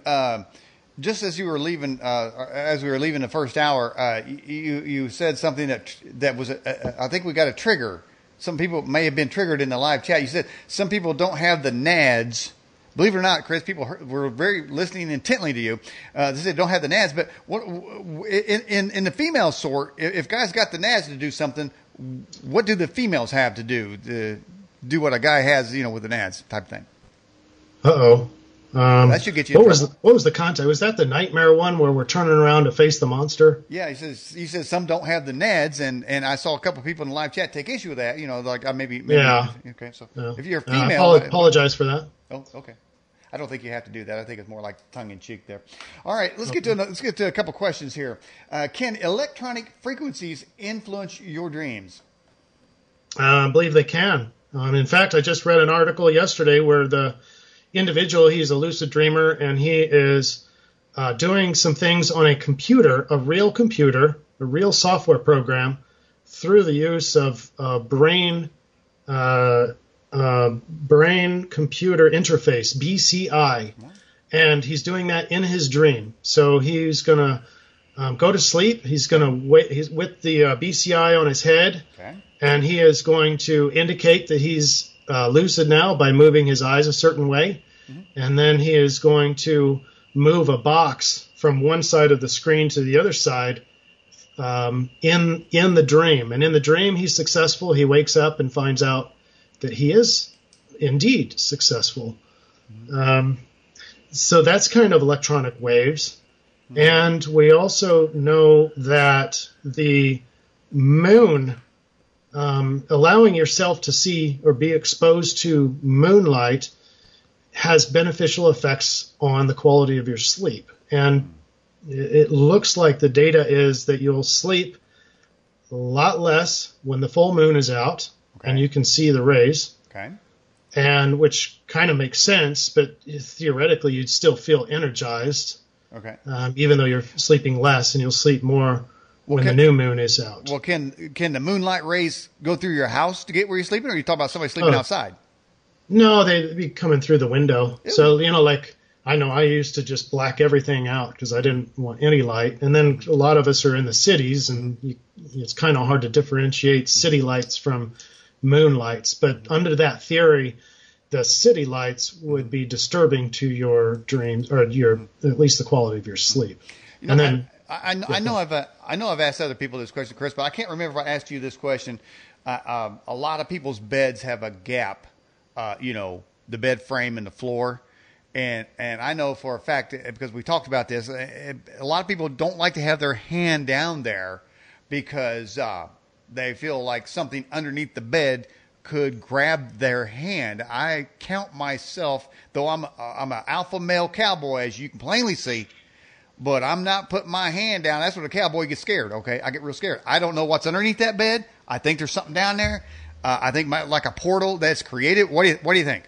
just as you were leaving, as we were leaving the first hour, you said something that was I think we got a trigger. Some people may have been triggered in the live chat. You said some people don't have the NADS. Believe it or not, Chris, people were very listening intently to you. They said don't have the NADS, but what in the female sort, if guys got the NADS to do something, what do the females have to do what a guy has, with the NADS type thing? Uh-oh. That should get you. What was the content? Was that the nightmare one where we're turning around to face the monster? Yeah, he says some don't have the NADS, and I saw a couple of people in the live chat take issue with that. Like maybe. Yeah. Okay, so yeah. If you're a female, I apologize for that. Oh, okay. I don't think you have to do that. I think it's more like tongue in cheek there. All right, let's get to a couple questions here. Can electronic frequencies influence your dreams? I believe they can. In fact, I just read an article yesterday where the individual, he's a lucid dreamer, and he is doing some things on a computer, a real software program, through the use of brain computer interface, BCI, and he's doing that in his dream. So he's gonna go to sleep. He's gonna wait. He's with the BCI on his head, okay. And he is going to indicate that he's lucid now by moving his eyes a certain way, and then he is going to move a box from one side of the screen to the other side in the dream. And in the dream, he's successful. He wakes up and finds out that he is indeed successful. So that's kind of electronic waves. And we also know that the moon, allowing yourself to see or be exposed to moonlight, has beneficial effects on the quality of your sleep. And it looks like the data is that you'll sleep a lot less when the full moon is out, okay, and you can see the rays. Okay. And which kind of makes sense, but theoretically you'd still feel energized. Okay. Even though you're sleeping less, and you'll sleep more when the new moon is out. Well, can the moonlight rays go through your house to get where you're sleeping, or are you talking about somebody sleeping outside? No, they'd be coming through the window. Ew. So, like I know I used to just black everything out because I didn't want any light. And then a lot of us are in the cities, and it's kind of hard to differentiate city lights from moonlights. But under that theory, the city lights would be disturbing to your dreams, or at least the quality of your sleep. And then I know I've asked other people this question, Chris, but I can't remember if I asked you this question. A lot of people's beds have a gap, the bed frame and the floor. And I know for a fact, because we talked about this, a lot of people don't like to have their hand down there because they feel like something underneath the bed could grab their hand. I count myself, though I'm an alpha male cowboy, as you can plainly see, but I'm not putting my hand down. That's when a cowboy gets scared, okay? I get real scared. I don't know what's underneath that bed. I think there's something down there. I think like a portal that's created. What do you think?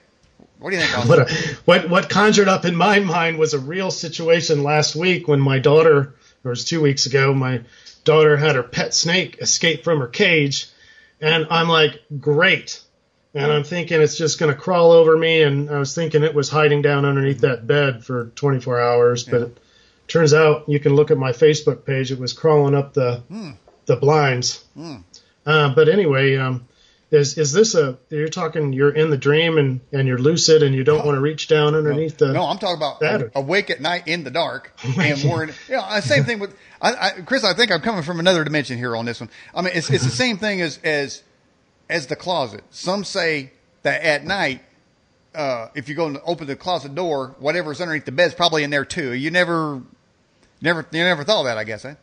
What do you think, Austin? What conjured up in my mind was a real situation last week when my daughter, or it was 2 weeks ago, my daughter had her pet snake escape from her cage, and I'm like, great. And I'm thinking it's just going to crawl over me, and I was thinking it was hiding down underneath that bed for 24 hours, but it turns out you can look at my Facebook page. It was crawling up the blinds. But anyway, is this you're talking, you're in the dream and you're lucid and you don't want to reach down underneath the... No, I'm talking about awake at night in the dark. And we're, same thing with, Chris, I think I'm coming from another dimension here on this one. I mean, it's the same thing as the closet. Some say that at night, if you go and open the closet door, whatever's underneath the bed's probably in there too. You never thought of that, I guess, eh?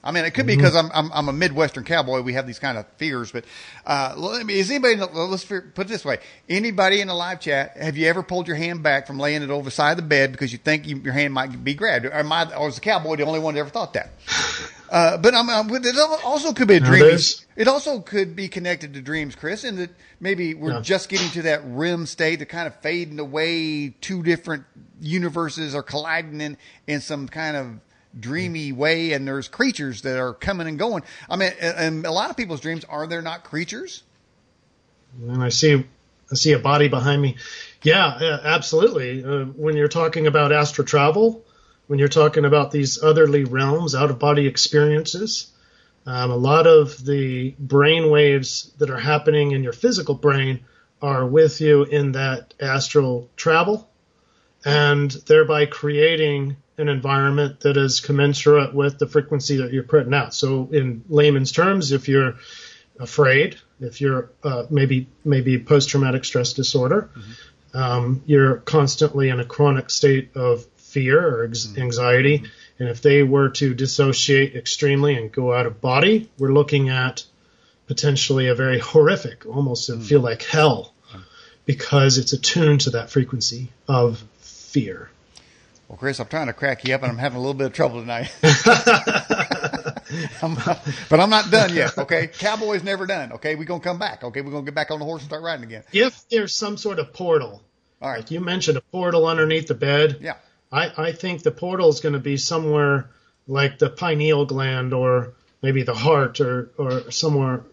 I mean, it could be because I'm a Midwestern cowboy. We have these kind of fears, but is anybody? Let's put it this way: anybody in the live chat, have you ever pulled your hand back from laying it over the side of the bed because you think your hand might be grabbed? Or is the cowboy the only one that ever thought that? But it also could be a dream. It also could be connected to dreams, Chris, and that maybe we're just getting to that REM state, to kind of fading away. Two different universes are colliding in some kind of dreamy way, and there's creatures that are coming and going. I mean, and a lot of people's dreams, are there not creatures? And I see a body behind me. Yeah, absolutely. When you're talking about astral travel, when you're talking about these otherly realms, out-of-body experiences, a lot of the brain waves that are happening in your physical brain are with you in that astral travel, and thereby creating an environment that is commensurate with the frequency that you're putting out. So in layman's terms, if you're afraid, if you're maybe post-traumatic stress disorder, you're constantly in a chronic state of fear or anxiety. And if they were to dissociate extremely and go out of body, we're looking at potentially a very horrific, almost feel like hell, because it's attuned to that frequency of fear. Well, Chris, I'm trying to crack you up, and I'm having a little bit of trouble tonight. But I'm not done yet, okay? Cowboy's never done, okay? We're going to come back, okay? We're going to get back on the horse and start riding again. If there's some sort of portal, all right. Like you mentioned a portal underneath the bed, yeah. I think the portal is going to be somewhere like the pineal gland, or maybe the heart, or somewhere,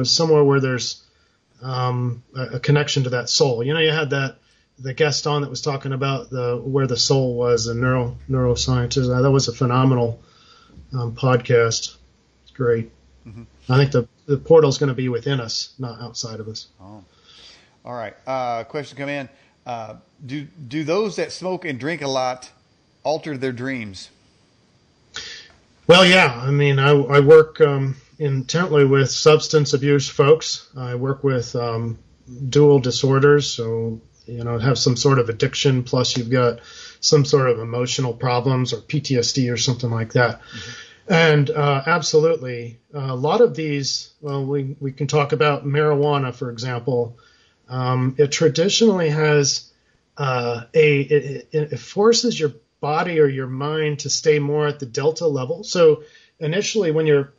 somewhere where there's a connection to that soul. You had the guest on that was talking about where the soul was, a neuroscientist. That was a phenomenal podcast. It's great. I think the portal is going to be within us, not outside of us. Oh, all right. Question come in. Do those that smoke and drink a lot alter their dreams? Well, yeah. I mean, I work intently with substance abuse folks. I work with dual disorders, so have some sort of addiction, plus you've got some sort of emotional problems or PTSD or something like that. And absolutely, a lot of these, well, we can talk about marijuana, for example. It traditionally has it forces your body or your mind to stay more at the delta level. So initially, when you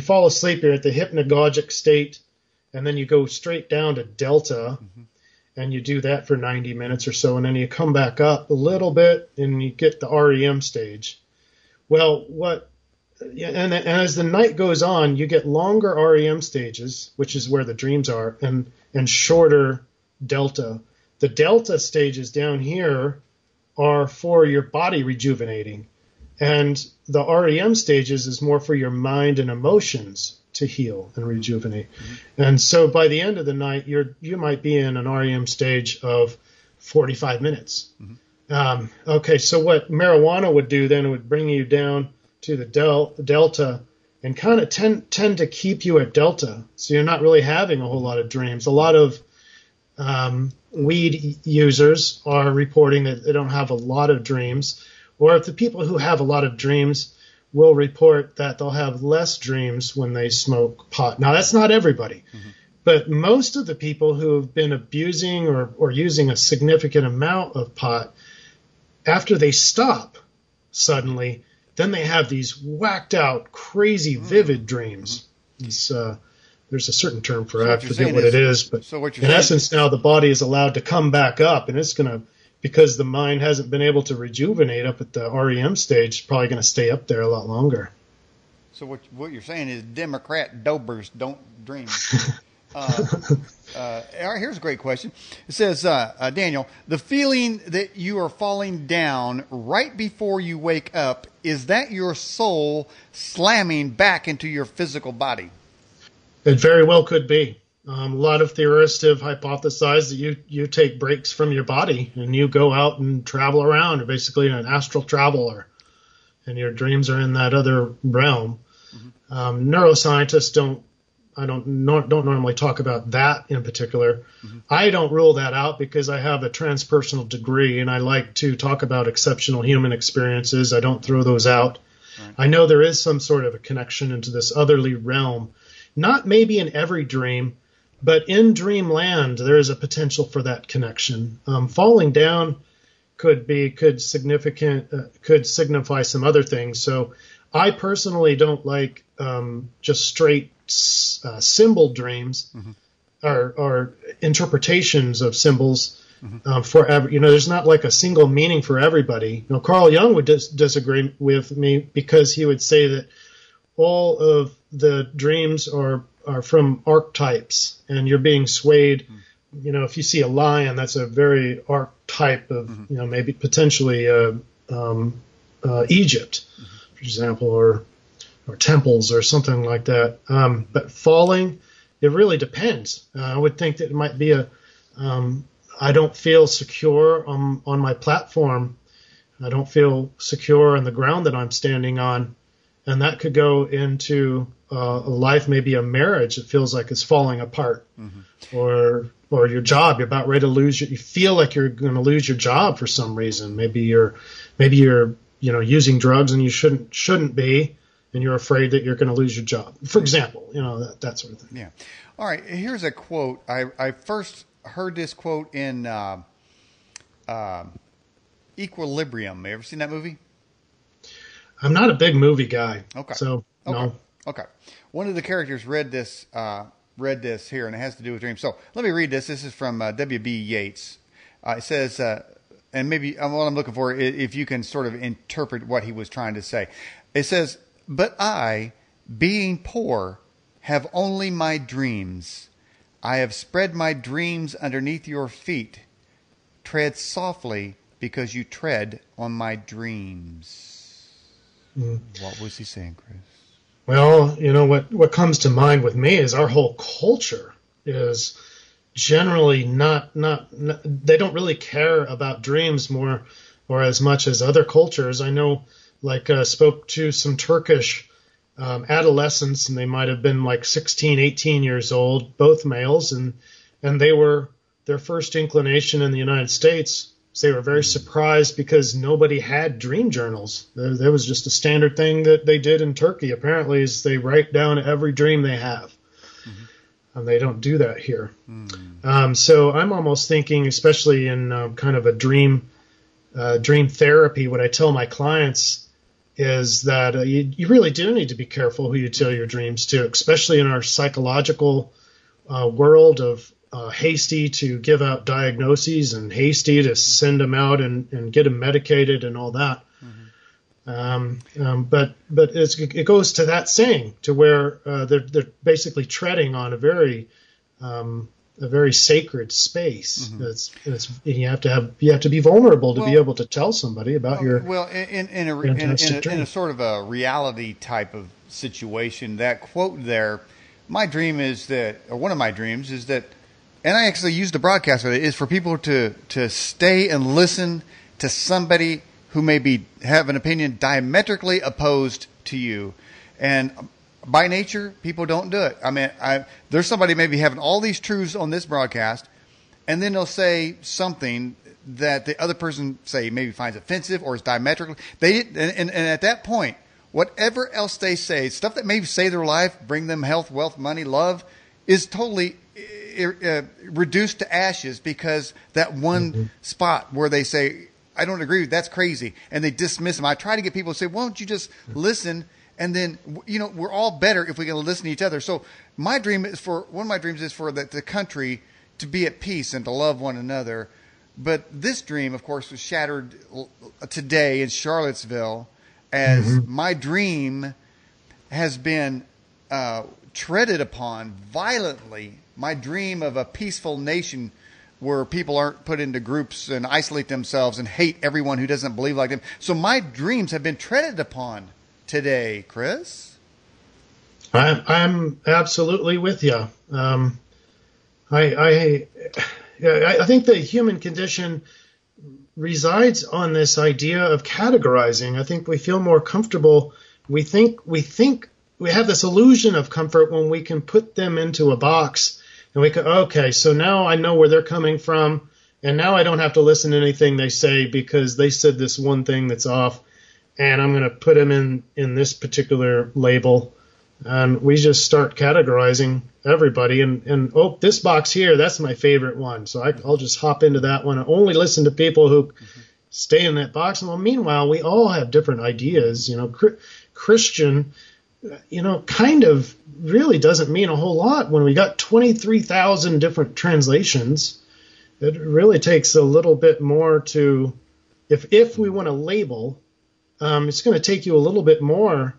fall asleep, you're at the hypnagogic state, and then you go straight down to delta. And you do that for 90 minutes or so, and then you come back up a little bit, and you get the REM stage. Well, and as the night goes on, you get longer REM stages, which is where the dreams are, and shorter delta. The delta stages down here are for your body rejuvenating, and the REM stages is more for your mind and emotions to heal and rejuvenate. And so by the end of the night, you might be in an REM stage of 45 minutes. Okay, so what marijuana would do then, it would bring you down to the delta and kind of tend to keep you at delta. So you're not really having a whole lot of dreams. A lot of weed users are reporting that they don't have a lot of dreams, or if the people who have a lot of dreams will report that they'll have less dreams when they smoke pot. Now, that's not everybody, but most of the people who have been abusing or using a significant amount of pot, after they stop suddenly, then they have these whacked out, crazy, vivid dreams. There's a certain term for it. I forget what it is, but in essence, now the body is allowed to come back up, and it's going to, because the mind hasn't been able to rejuvenate up at the REM stage, it's probably going to stay up there a lot longer. So what you're saying is Democrat dopers don't dream. All right, here's a great question. It says, Daniel, the feeling that you are falling down right before you wake up, is that your soul slamming back into your physical body? It very well could be. A lot of theorists have hypothesized that you take breaks from your body and you go out and travel around. You're basically an astral traveler, and your dreams are in that other realm. Neuroscientists don't normally talk about that in particular. I don't rule that out because I have a transpersonal degree and I like to talk about exceptional human experiences. I don't throw those out. Right. I know there is some sort of a connection into this otherly realm. Not maybe in every dream, but in dreamland, there is a potential for that connection. Falling down could signify some other things. So I personally don't like just straight symbol dreams or interpretations of symbols for every. There's not like a single meaning for everybody. Carl Jung would disagree with me because he would say that all of the dreams are from archetypes, and you're being swayed. If you see a lion, that's a very archetype of, maybe potentially Egypt, for example, or temples or something like that. But falling, it really depends. I would think that it might be I don't feel secure on my platform. I don't feel secure on the ground that I'm standing on. And that could go into a life, maybe a marriage that feels like it's falling apart, or your job. You're about ready to lose. You feel like you're going to lose your job for some reason. Maybe you're using drugs and you shouldn't be, and you're afraid that you're going to lose your job. For example, that sort of thing. Yeah. All right. Here's a quote. I first heard this quote in Equilibrium. Have you ever seen that movie? I'm not a big movie guy. Okay. So, no. Okay. One of the characters read this here, and it has to do with dreams. So let me read this. This is from W.B. Yeats. It says, and maybe what I'm looking for, if you can sort of interpret what he was trying to say. It says, "But I, being poor, have only my dreams. I have spread my dreams underneath your feet. Tread softly, because you tread on my dreams." What was he saying, Chris? Well, what comes to mind with me is our whole culture is generally not they don't really care about dreams more or as much as other cultures. I know, spoke to some Turkish adolescents, and they might have been like 16, 18 years old, both males, and their first inclination in the United States. They were very surprised because nobody had dream journals. There was just a standard thing that they did in Turkey, apparently, is they write down every dream they have. And they don't do that here. So I'm almost thinking, especially in kind of a dream therapy, what I tell my clients is that you really do need to be careful who you tell your dreams to, especially in our psychological world of hasty to give out diagnoses and hasty to send them out and get them medicated and all that. But it goes to that saying, to where they're basically treading on a very sacred space. You have to be vulnerable to be able to tell somebody about your in a sort of a reality type of situation. That quote there, my dream is that, or one of my dreams is that. And I actually used the broadcast with it, is for people to stay and listen to somebody who may have an opinion diametrically opposed to you. And by nature, people don't do it. I mean, there's somebody maybe having all these truths on this broadcast, and then they'll say something that the other person say maybe finds offensive or is diametrically. And at that point, whatever else they say, stuff that maybe save their life, bring them health, wealth, money, love, is totally reduced to ashes because that one spot where they say, I don't agree with that's crazy, and they dismiss them. I try to get people to say, why don't you just listen, and then, we're all better if we can listen to each other. So one of my dreams is for the country to be at peace and to love one another. But this dream, of course, was shattered today in Charlottesville as my dream has been treaded upon violently. My dream of a peaceful nation where people aren't put into groups and isolate themselves and hate everyone who doesn't believe like them. So my dreams have been treaded upon today, Chris. I'm absolutely with you. I think the human condition resides on this idea of categorizing. I think we feel more comfortable. We think we have this illusion of comfort when we can put them into a box and we go, okay, so now I know where they're coming from, and now I don't have to listen to anything they say because they said this one thing that's off, and I'm going to put them in this particular label. And we just start categorizing everybody. And this box here, that's my favorite one. So I'll just hop into that one and only listen to people who stay in that box. And well, meanwhile, we all have different ideas. Christian, kind of really doesn't mean a whole lot when we got 23,000 different translations. It really takes a little bit more to, if we want to label, it's going to take you a little bit more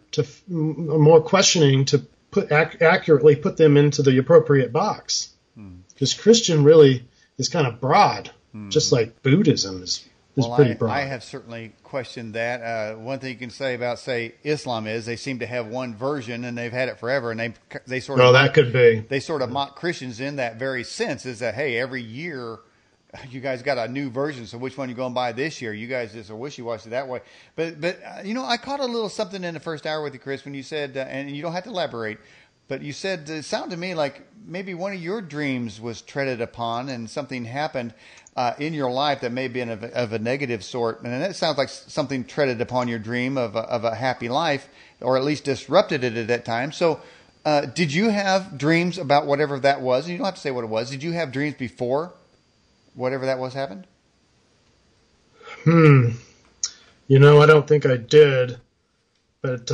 more questioning to accurately put them into the appropriate box. Because Christian really is kind of broad, just like Buddhism is pretty broad. I have certainly questioned that. One thing you can say about, say, Islam is they seem to have one version and they've had it forever, and they sort of that could be. They sort of mock Christians in that very sense, is that, hey, every year you guys got a new version, so which one you going to buy this year? You guys just are wishy-washy that way. But I caught a little something in the first hour with you, Chris, when you said, and you don't have to elaborate, but you said, it sounded to me like maybe one of your dreams was treaded upon and something happened in your life that may have been of a negative sort. And it sounds like something treaded upon your dream of a happy life, or at least disrupted it at that time. So did you have dreams about whatever that was? And you don't have to say what it was. Did you have dreams before whatever that was happened? I don't think I did, but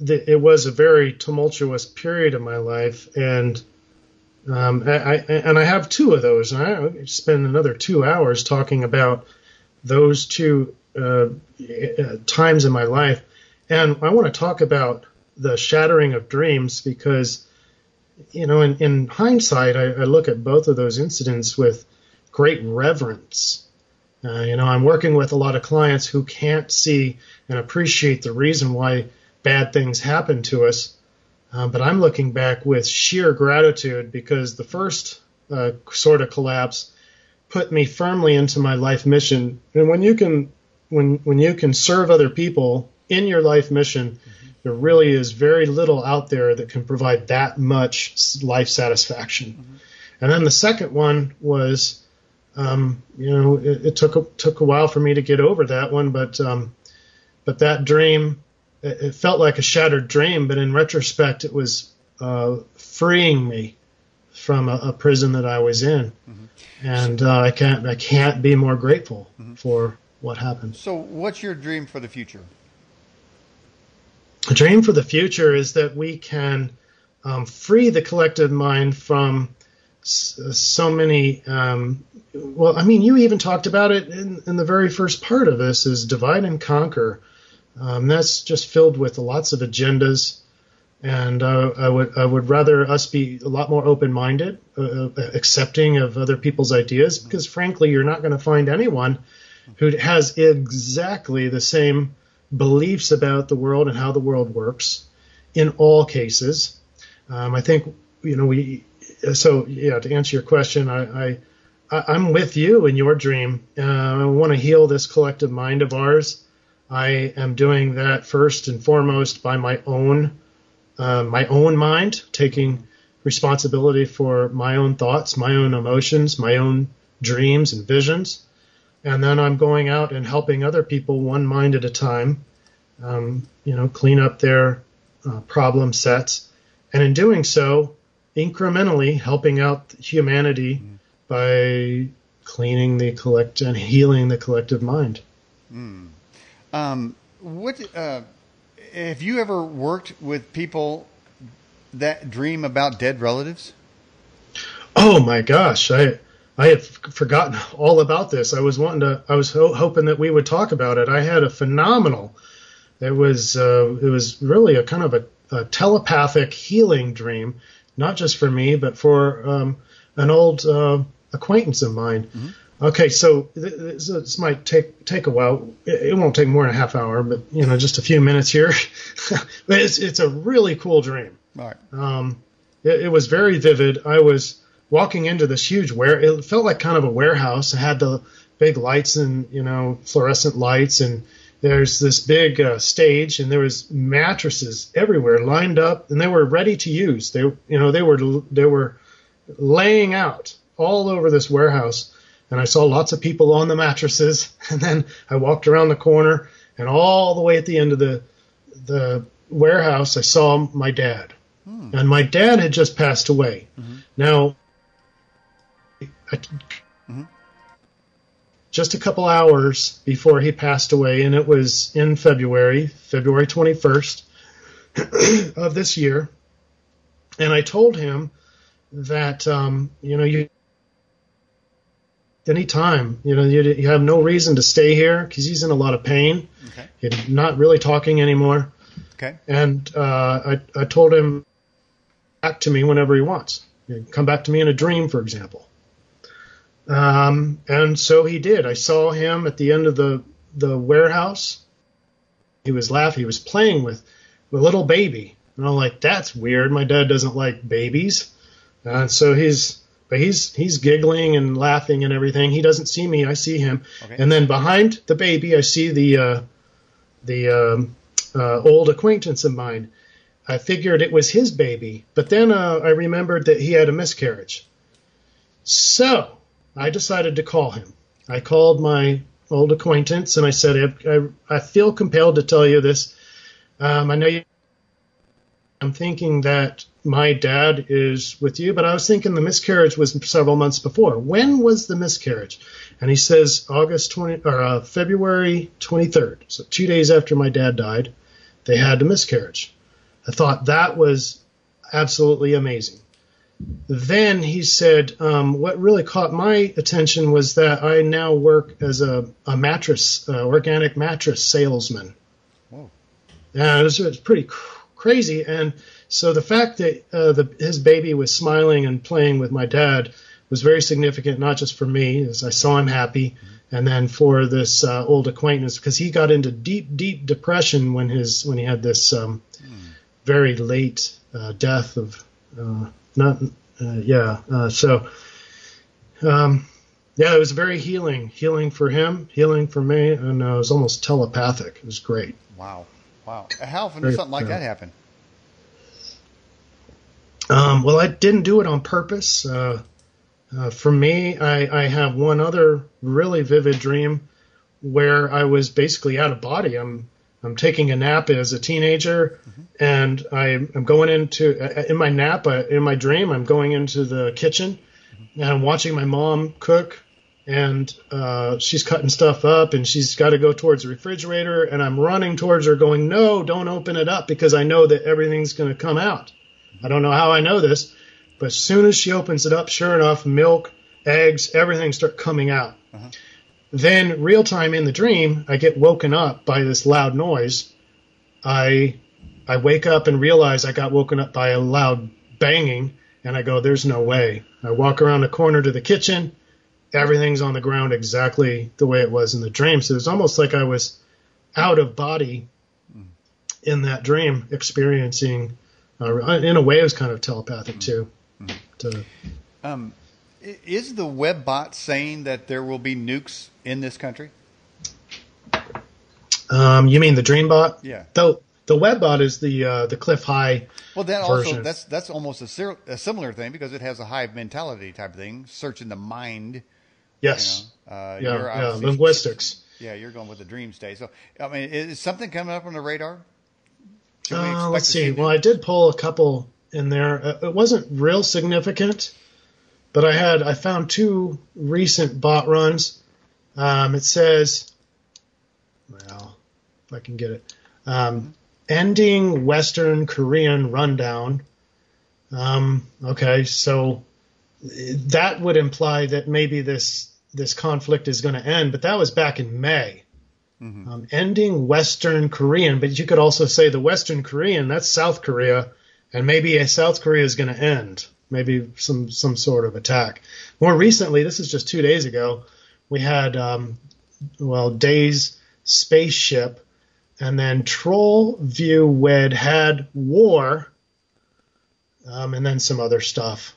it was a very tumultuous period of my life, and I have two of those, and I spend another 2 hours talking about those two times in my life, and I want to talk about the shattering of dreams because, in hindsight, I look at both of those incidents with great reverence. I'm working with a lot of clients who can't see and appreciate the reason why bad things happen to us. But I'm looking back with sheer gratitude because the first sort of collapse put me firmly into my life mission. And when you can serve other people in your life mission, there really is very little out there that can provide that much life satisfaction. And then the second one was, it took a while for me to get over that one, but that dream, it felt like a shattered dream, but in retrospect, it was freeing me from a prison that I was in, and I can't be more grateful for what happened. So, what's your dream for the future? A dream for the future is that we can free the collective mind from so many. You even talked about it in the very first part of this, is divide and conquer. That's just filled with lots of agendas, and I would rather us be a lot more open-minded, accepting of other people's ideas, because frankly, you're not going to find anyone who has exactly the same beliefs about the world and how the world works in all cases. I think, to answer your question, I'm with you in your dream. I want to heal this collective mind of ours. I am doing that first and foremost by my own mind, taking responsibility for my own thoughts, my own emotions, my own dreams and visions. And then I'm going out and helping other people one mind at a time, clean up their problem sets. And in doing so, incrementally helping out humanity by cleaning the collective and healing the collective mind. What have you ever worked with people that dream about dead relatives? Oh my gosh, I had forgotten all about this. I was hoping that we would talk about it. I had a phenomenal. It was really a kind of a telepathic healing dream, not just for me, but for an old acquaintance of mine. Mm-hmm. Okay, so this might take a while. It won't take more than a half hour, but just a few minutes here. But it's a really cool dream. Right. It was very vivid. I was walking into this huge it felt like kind of a warehouse. It had the big lights and fluorescent lights, and there's this big stage, and there was mattresses everywhere lined up, and they were ready to use. They were laying out all over this warehouse. And I saw lots of people on the mattresses. And then I walked around the corner, and all the way at the end of the warehouse, I saw my dad. And my dad had just passed away. Mm-hmm. Now, just a couple hours before he passed away, and it was in February 21st of this year. And I told him that, anytime, you have no reason to stay here because he's in a lot of pain. Okay. He's not really talking anymore. Okay. And I told him back to me whenever he wants. Come back to me in a dream, for example. And so he did. I saw him at the end of the warehouse. He was laughing. He was playing with a little baby. And I'm like, that's weird. My dad doesn't like babies. And so he's giggling and laughing and everything. He doesn't see me. I see him. Okay. And then behind the baby, I see the old acquaintance of mine. I figured it was his baby. But then I remembered that he had a miscarriage. So I decided to call him. I called my old acquaintance, and I said, I feel compelled to tell you this. I know I'm thinking that my dad is with you, but I was thinking the miscarriage was several months before. When was the miscarriage? And he says February 23rd. So 2 days after my dad died, they had a miscarriage. I thought that was absolutely amazing. Then he said, what really caught my attention was that I now work as a mattress, organic mattress salesman. Whoa. Yeah, it was pretty crazy. And so the fact that his baby was smiling and playing with my dad was very significant, not just for me, as I saw him happy, and then for this old acquaintance, because he got into deep depression when he had this very late death of it was very healing for him, healing for me, and it was almost telepathic. It was great. Wow. How often does something like that happen? Well, I didn't do it on purpose. For me, I have one other really vivid dream where I was basically out of body. I'm taking a nap as a teenager, and I'm going in my nap, in my dream, I'm going into the kitchen, and I'm watching my mom cook, and she's cutting stuff up, and she's got to go towards the refrigerator, and I'm running towards her going, no, don't open it up, because I know that everything's going to come out. I don't know how I know this, but as soon as she opens it up, sure enough, milk, eggs, everything start coming out. Uh-huh. Then real time in the dream, I get woken up by this loud noise. I wake up and realize I got woken up by a loud banging, and I go, there's no way. I walk around the corner to the kitchen. Everything's on the ground exactly the way it was in the dream. So it was almost like I was out of body in that dream, experiencing. In a way, it was kind of telepathic too. Is the web bot saying that there will be nukes in this country? You mean the dream bot? Yeah. The web bot is the Cliff High. Well, that version. Also that's almost a similar thing because it has a hive mentality type of thing, searching the mind Yes. You're obviously, linguistics. Yeah, you're going with the dream state. So, I mean, is something coming up on the radar? Should we expect Let's to see. see Well, I did pull a couple in there. It wasn't real significant, but I found two recent bot runs. It says, well, if I can get it, ending Western Korean rundown. Okay, so that would imply that maybe this conflict is going to end, but that was back in May. Ending Western Korean, but you could also say the Western Korean, that's South Korea, and maybe South Korea is going to end, maybe some sort of attack. More recently, this is just 2 days ago, we had, Day's spaceship, and then Troll View Wed had war, and then some other stuff.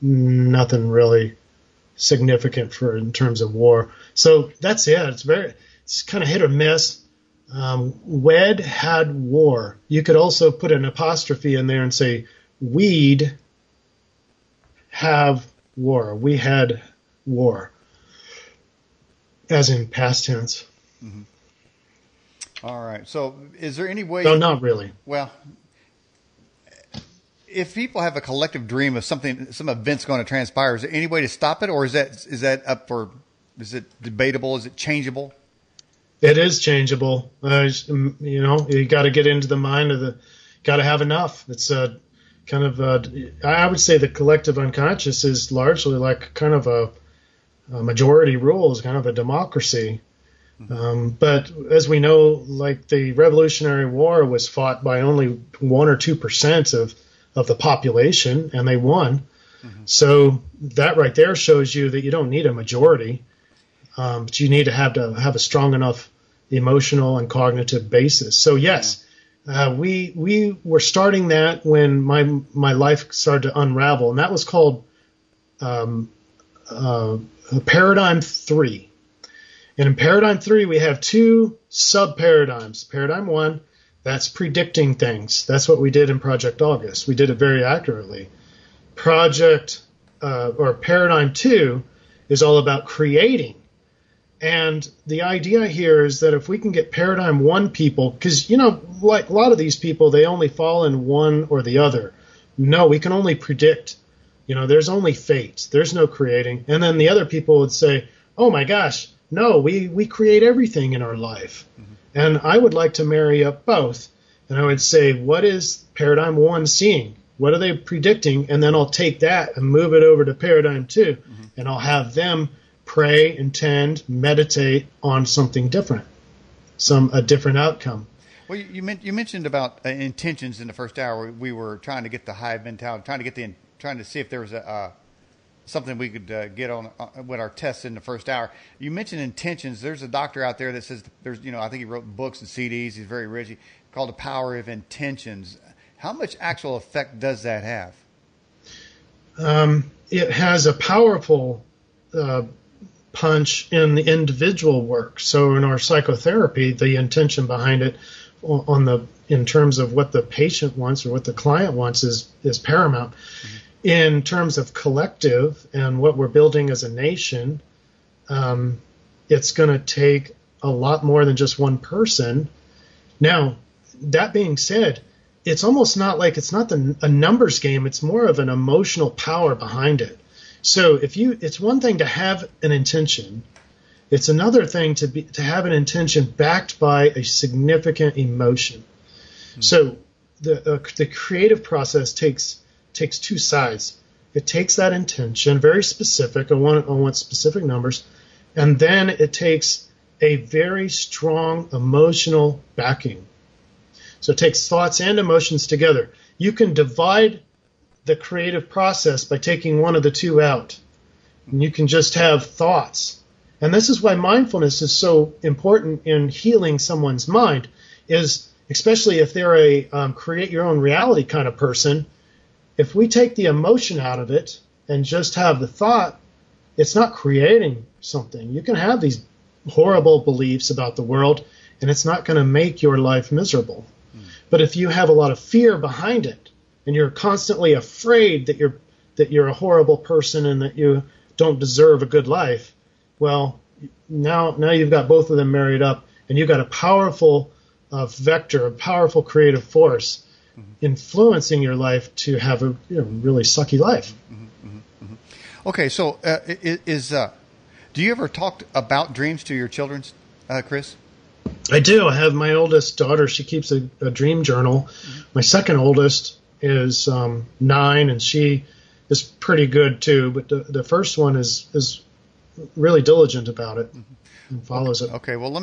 Nothing really significant in terms of war. So that's it. It's kind of hit or miss. Wed had war. You could also put an apostrophe in there and say, we'd have war. We had war. As in past tense. Mm-hmm. All right. So is there any way... No, not really. Well, if people have a collective dream of some event's going to transpire, is there any way to stop it? Or is that up for... Is it debatable? Is it changeable? It is changeable. You got to get into the mind of got to have enough. It's kind of, I would say the collective unconscious is largely like kind of a majority rule, is kind of a democracy. But as we know, like the Revolutionary War was fought by only 1 or 2% of the population, and they won. So that right there shows you that you don't need a majority. But you need to have a strong enough emotional and cognitive basis. So yes, we were starting that when my life started to unravel, and that was called Paradigm 3. And in Paradigm 3, we have two sub-paradigms. Paradigm 1, that's predicting things. That's what we did in Project August. We did it very accurately. Paradigm 2 is all about creating. And the idea here is that if we can get Paradigm 1 people, because, like a lot of these people, they only fall in one or the other. No, we can only predict. There's only fate. There's no creating. And then the other people would say, oh my gosh, no, we create everything in our life. And I would like to marry up both. And I would say, what is Paradigm 1 seeing? What are they predicting? And then I'll take that and move it over to Paradigm 2. And I'll have them pray, intend, meditate on something different, a different outcome. Well, you mentioned about intentions in the first hour. We were trying to get the hive mentality, trying to see if there was something we could get on with our tests in the first hour. You mentioned intentions. There's a doctor out there that says there's, I think he wrote books and CDs. He's very rich. Called The Power of Intentions. How much actual effect does that have? It has a powerful punch in the individual work. So in our psychotherapy, the intention behind it in terms of what the patient wants or what the client wants is paramount. In terms of collective and what we're building as a nation, it's going to take a lot more than just one person. Now, that being said, it's almost not like it's not a numbers game. It's more of an emotional power behind it. So it's one thing to have an intention. It's another thing to have an intention backed by a significant emotion. So the creative process takes two sides. It takes that intention, very specific. I want specific numbers, and then it takes a very strong emotional backing. So it takes thoughts and emotions together. You can divide the creative process by taking one of the two out, and you can just have thoughts. And this is why mindfulness is so important in healing someone's mind, is especially if they're a create your own reality kind of person. If we take the emotion out of it and just have the thought, it's not creating something. You can have these horrible beliefs about the world, and it's not going to make your life miserable. But if you have a lot of fear behind it, and you're constantly afraid that you're a horrible person and that you don't deserve a good life. Well, now you've got both of them married up, and you've got a powerful vector, a powerful creative force influencing your life to have a really sucky life. Okay, so do you ever talk about dreams to your children, Chris? I do. I have my oldest daughter. She keeps a dream journal. My second oldest is 9, and she is pretty good too. But the first one is really diligent about it and follows it. Okay. Well,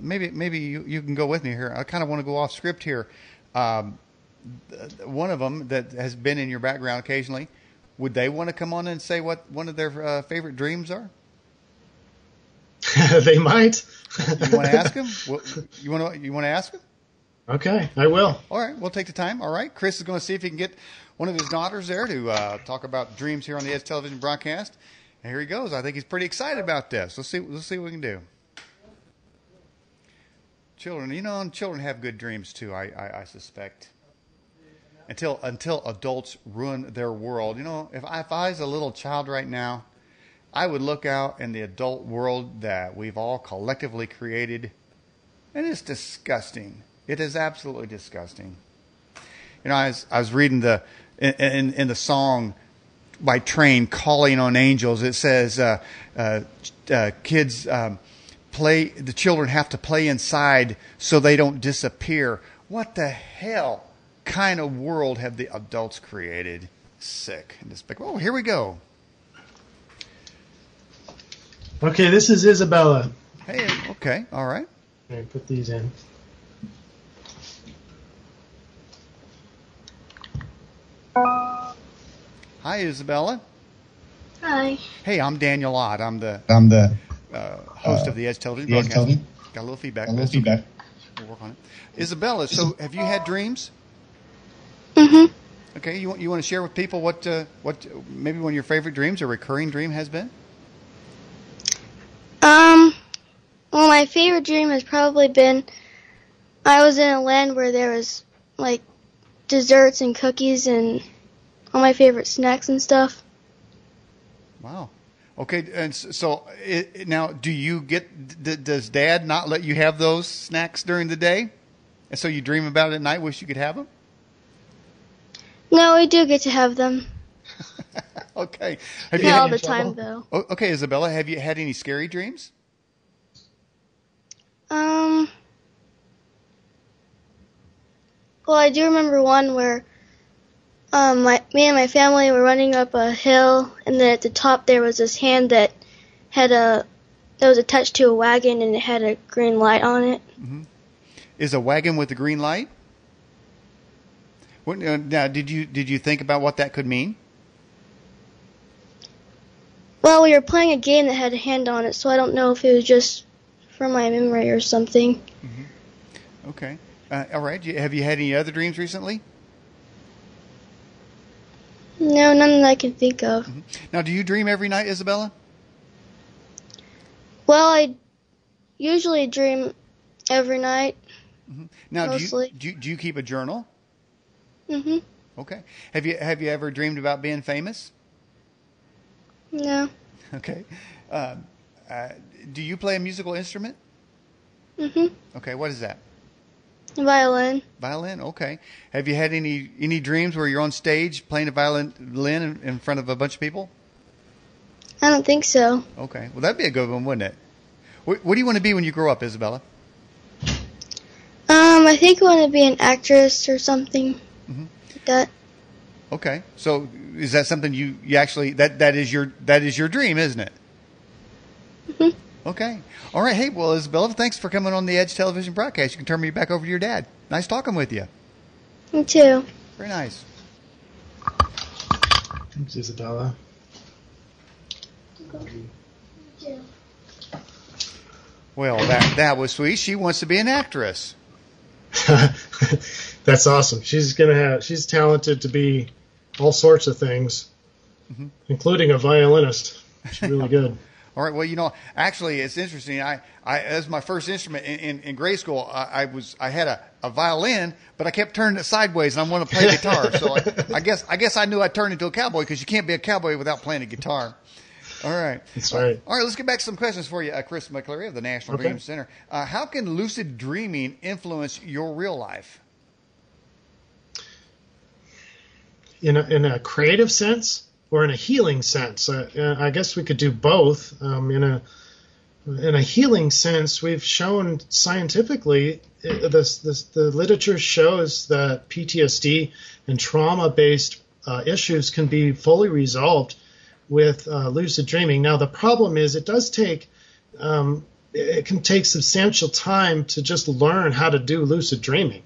maybe you can go with me here. I kind of want to go off script here. One of them that has been in your background occasionally, would they want to come on and say what one of their favorite dreams are? They might. You want to ask them? You want to ask them? Okay, I will. All right, we'll take the time. All right, Chris is going to see if he can get one of his daughters there to talk about dreams here on the Edge Television broadcast. And here he goes. I think he's pretty excited about this. Let's see what we can do. Children, children have good dreams too. I suspect. Until adults ruin their world. If I was a little child right now, I would look out in the adult world that we've all collectively created, and it's disgusting. It is absolutely disgusting. I was reading in the song by Train, "Calling on Angels." It says kids play. The children have to play inside so they don't disappear. What the hell kind of world have the adults created? Sick and despicable. Oh, here we go. Okay, this is Isabella. Hey, okay, all right. Okay, put these in. Hi, Isabella. Hi. Hey, I'm Daniel Ott. I'm the host of the Edge Television broadcast. Got a little feedback. We'll work on it. Isabella, so have you had dreams? Mm-hmm. Okay, you want to share with people what maybe one of your favorite dreams or recurring dream has been? Well, my favorite dream has probably been I was in a land where there was like desserts and cookies and all my favorite snacks and stuff. Wow. Okay, and so now does Dad not let you have those snacks during the day? And so you dream about it at night, wish you could have them? No, we do get to have them. Okay. Not all the time, though. Okay, Isabella, have you had any scary dreams? Well, I do remember one where me and my family were running up a hill, and then at the top there was this hand that was attached to a wagon, and it had a green light on it. Mm-hmm. Is a wagon with a green light? Now, did you think about what that could mean? Well, we were playing a game that had a hand on it, so I don't know if it was just from my memory or something. Mm-hmm. Okay. All right. Have you had any other dreams recently? No, none that I can think of. Mm-hmm. Now, do you dream every night, Isabella? Well, I usually dream every night. Mm-hmm. Now, mostly. do you keep a journal? Mm-hmm. Okay. Have you ever dreamed about being famous? No. Okay. Do you play a musical instrument? Mm-hmm. Okay. What is that? Violin. Violin. Okay. Have you had any dreams where you're on stage playing a violin in front of a bunch of people? I don't think so. Okay. Well, that'd be a good one, wouldn't it? What do you want to be when you grow up, Isabella? I think I want to be an actress or something like that. Okay. So is that something you actually that is your dream, isn't it? Mm-hmm. Okay. All right. Hey, well, Isabella, thanks for coming on the Edge Television broadcast. You can turn me back over to your dad. Nice talking with you. Me too. Very nice. Thanks, Isabella. Well, that was sweet. She wants to be an actress. That's awesome. She's talented to be all sorts of things, including a violinist. She's really good. All right. Well, actually, it's interesting. I as my first instrument in grade school, I had a violin, but I kept turning it sideways, and I wanted to play guitar. So I guess I knew I'd turn into a cowboy because you can't be a cowboy without playing a guitar. All right. That's right. All right, let's get back to some questions for you, Chris McCleary of the National Dream Center. How can lucid dreaming influence your real life? In a creative sense or in a healing sense? I guess we could do both. In a healing sense, we've shown scientifically, the literature shows that PTSD and trauma-based issues can be fully resolved with lucid dreaming. Now, the problem is it can take substantial time to just learn how to do lucid dreaming.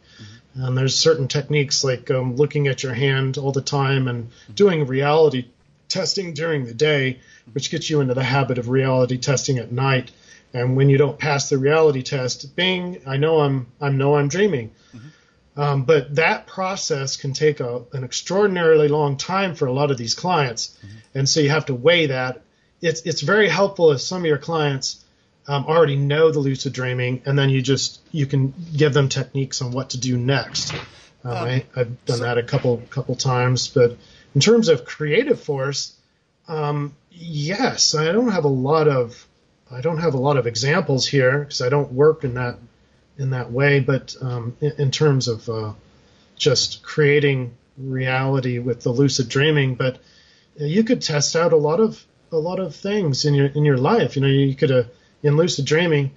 There's certain techniques like looking at your hand all the time and doing reality testing during the day, which gets you into the habit of reality testing at night. And when you don't pass the reality test, bing, I know I'm dreaming. But that process can take an extraordinarily long time for a lot of these clients, and so you have to weigh that. It's very helpful if some of your clients already know the lucid dreaming, and then you can give them techniques on what to do next. I've done that a couple times, but in terms of creative force, yes, I don't have a lot of examples here because I don't work in that way. But in terms of just creating reality with the lucid dreaming, but you could test out a lot of things in your life. You could in lucid dreaming,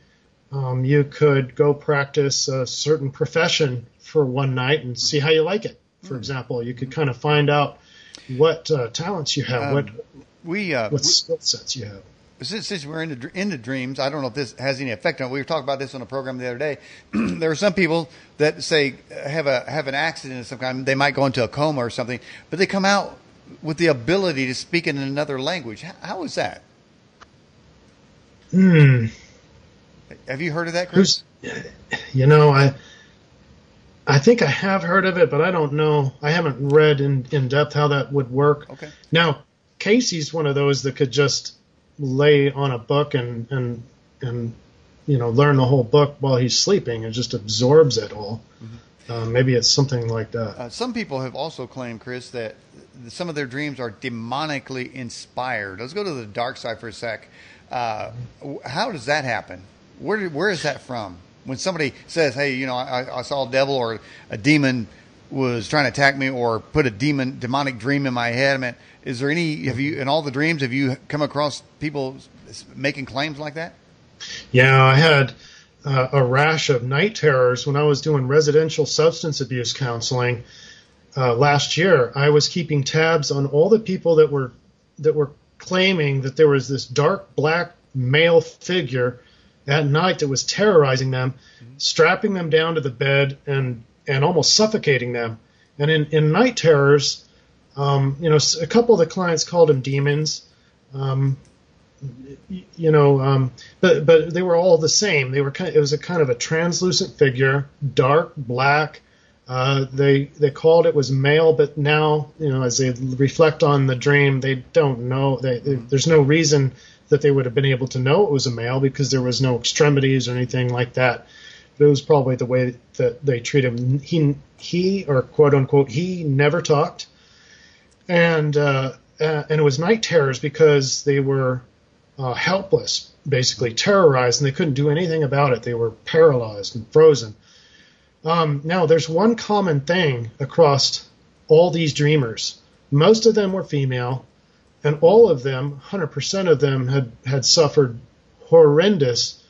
you could go practice a certain profession for one night and see how you like it. For example, you could kind of find out what talents you have, what skill sets you have. Since we're into dreams, I don't know if this has any effect on it. We were talking about this on a program the other day. There are some people that say have an accident of some kind. They might go into a coma or something, but they come out with the ability to speak in another language. How is that? Have you heard of that, Chris? I think I have heard of it, but I don't know. I haven't read in depth how that would work. Okay. Now, Casey's one of those that could just lay on a book and learn the whole book while he's sleeping and just absorbs it all. Maybe it's something like that. Some people have also claimed, Chris, that some of their dreams are demonically inspired. Let's go to the dark side for a sec. How does that happen? Where is that from? When somebody says, hey, I saw a devil or a demon was trying to attack me or put a demonic dream in my head. I mean, is there in all the dreams, have you come across people making claims like that? Yeah, I had a rash of night terrors when I was doing residential substance abuse counseling last year. I was keeping tabs on all the people that were claiming that there was this dark black male figure at night that was terrorizing them, strapping them down to the bed and almost suffocating them. And in night terrors, a couple of the clients called them demons, but they were all the same. It was a kind of a translucent figure, dark black. They called it was male, but now, as they reflect on the dream, they don't know. There's no reason that they would have been able to know it was a male because there was no extremities or anything like that. But it was probably the way that they treat him. He or quote unquote, he never talked. And it was night terrors because they were helpless, basically terrorized, and they couldn't do anything about it. They were paralyzed and frozen. Now, there's one common thing across all these dreamers. Most of them were female, and all of them, 100% of them, had suffered horrendous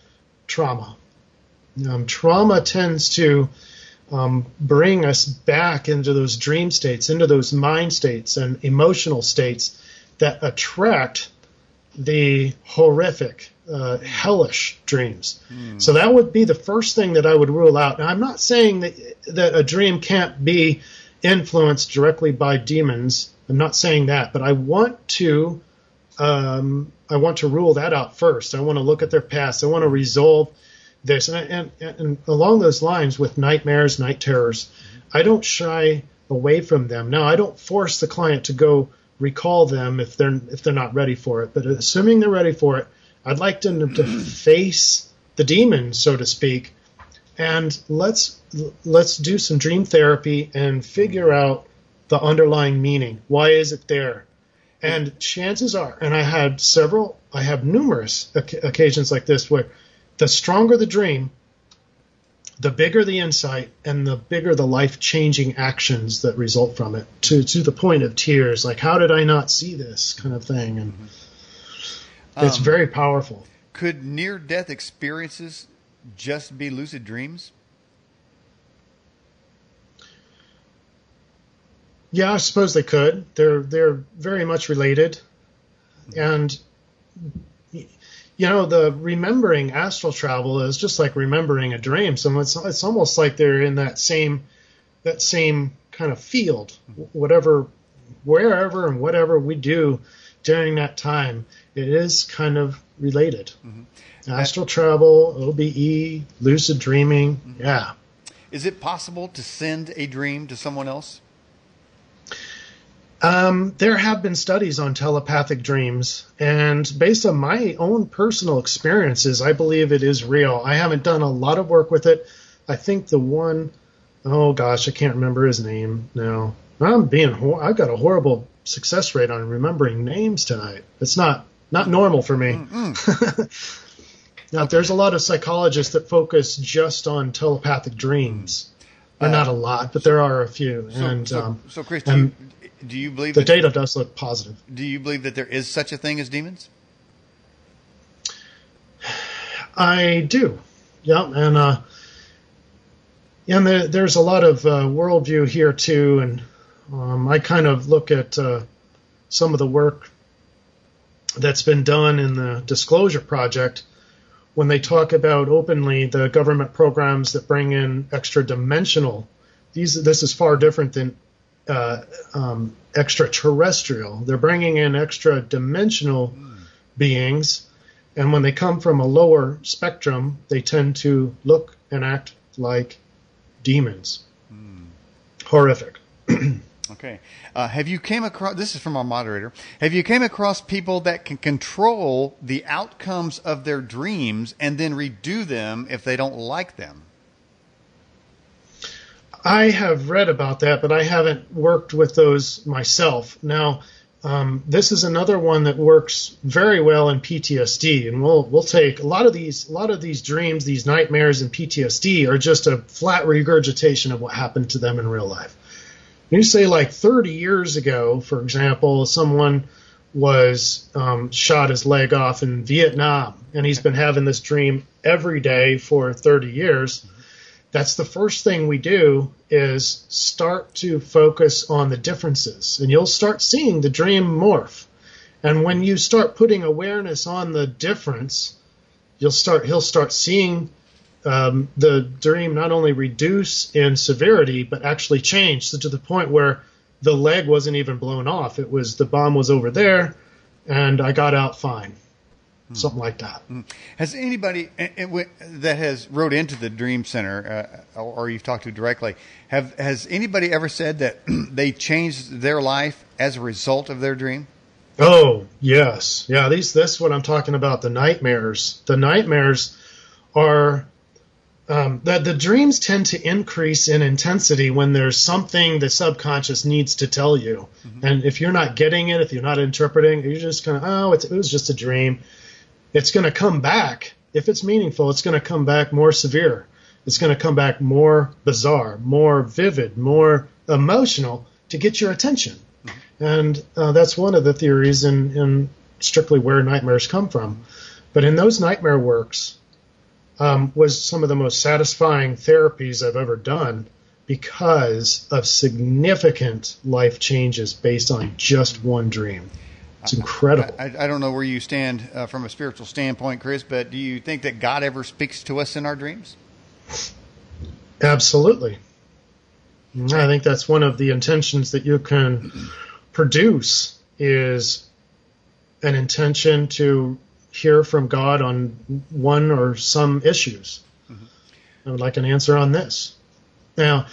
trauma. Trauma tends to bring us back into those dream states, into those mind states and emotional states that attract the horrific, hellish dreams. So that would be the first thing that I would rule out. Now, I'm not saying that a dream can't be influenced directly by demons. I'm not saying that, but I want to rule that out first. I want to look at their past. I want to resolve this. And along those lines with nightmares, night terrors, I don't shy away from them. Now, I don't force the client to go recall them if they're not ready for it. But assuming they're ready for it, I'd like them to face the demon, so to speak, and let's do some dream therapy and figure out the underlying meaning. Why is it there? And chances are, and I have numerous occasions like this where the stronger the dream, the bigger the insight, and the bigger the life-changing actions that result from it, to the point of tears, like, how did I not see this kind of thing? And it's very powerful. Could near-death experiences just be lucid dreams? Yeah, I suppose they could. They're very much related. And, the remembering astral travel is just like remembering a dream. So it's almost like they're in that same kind of field, wherever and whatever we do during that time, it is kind of related. Mm-hmm. Astral travel, OBE, lucid dreaming, yeah. Is it possible to send a dream to someone else? There have been studies on telepathic dreams, and based on my own personal experiences, I believe it is real. I haven't done a lot of work with it. I think the one, oh gosh, I can't remember his name now. I've got a horrible success rate on remembering names tonight. It's not normal for me. Now, there's a lot of psychologists that focus just on telepathic dreams. Not a lot, but there are a few. So Chris, do you believe the data does look positive? Do you believe that there is such a thing as demons? I do. Yeah, and there's a lot of worldview here too, and I kind of look at some of the work that's been done in the Disclosure Project when they talk about openly the government programs that bring in extra-dimensional. This is far different than extraterrestrial. They're bringing in extra-dimensional beings, and when they come from a lower spectrum, they tend to look and act like demons. Horrific. Okay. Have you came across, this is from our moderator, have you came across people that can control the outcomes of their dreams and then redo them if they don't like them? I have read about that, but I haven't worked with those myself. Now, this is another one that works very well in PTSD, and we'll take a lot of these dreams, these nightmares, and PTSD are just a flat regurgitation of what happened to them in real life. You say like 30 years ago, for example, someone was shot his leg off in Vietnam, and he's been having this dream every day for 30 years. That's the first thing we do is start to focus on the differences, and you'll start seeing the dream morph. And when you start putting awareness on the difference, he'll start seeing the dream not only reduce in severity, but actually change, so to the point where the leg wasn't even blown off. It was the bomb was over there, and I got out fine. Something like that. Has anybody that has wrote into the Dream Center, or you've talked to directly, has anybody ever said that they changed their life as a result of their dream? Oh, yes. Yeah, that's what I'm talking about, the nightmares. The nightmares are... the dreams tend to increase in intensity when there's something the subconscious needs to tell you. Mm-hmm. And if you're not getting it, if you're not interpreting, you're just kind of, it was just a dream. It's going to come back. If it's meaningful, it's going to come back more severe. It's going to come back more bizarre, more vivid, more emotional to get your attention. Mm-hmm. And that's one of the theories in strictly where nightmares come from. But in those nightmare works, was some of the most satisfying therapies I've ever done because of significant life changes based on just one dream. It's incredible. I don't know where you stand from a spiritual standpoint, Chris, but do you think that God ever speaks to us in our dreams? Absolutely. I think that's one of the intentions that you can produce is an intention to hear from God on one or some issues. Mm-hmm. I would like an answer on this. Now,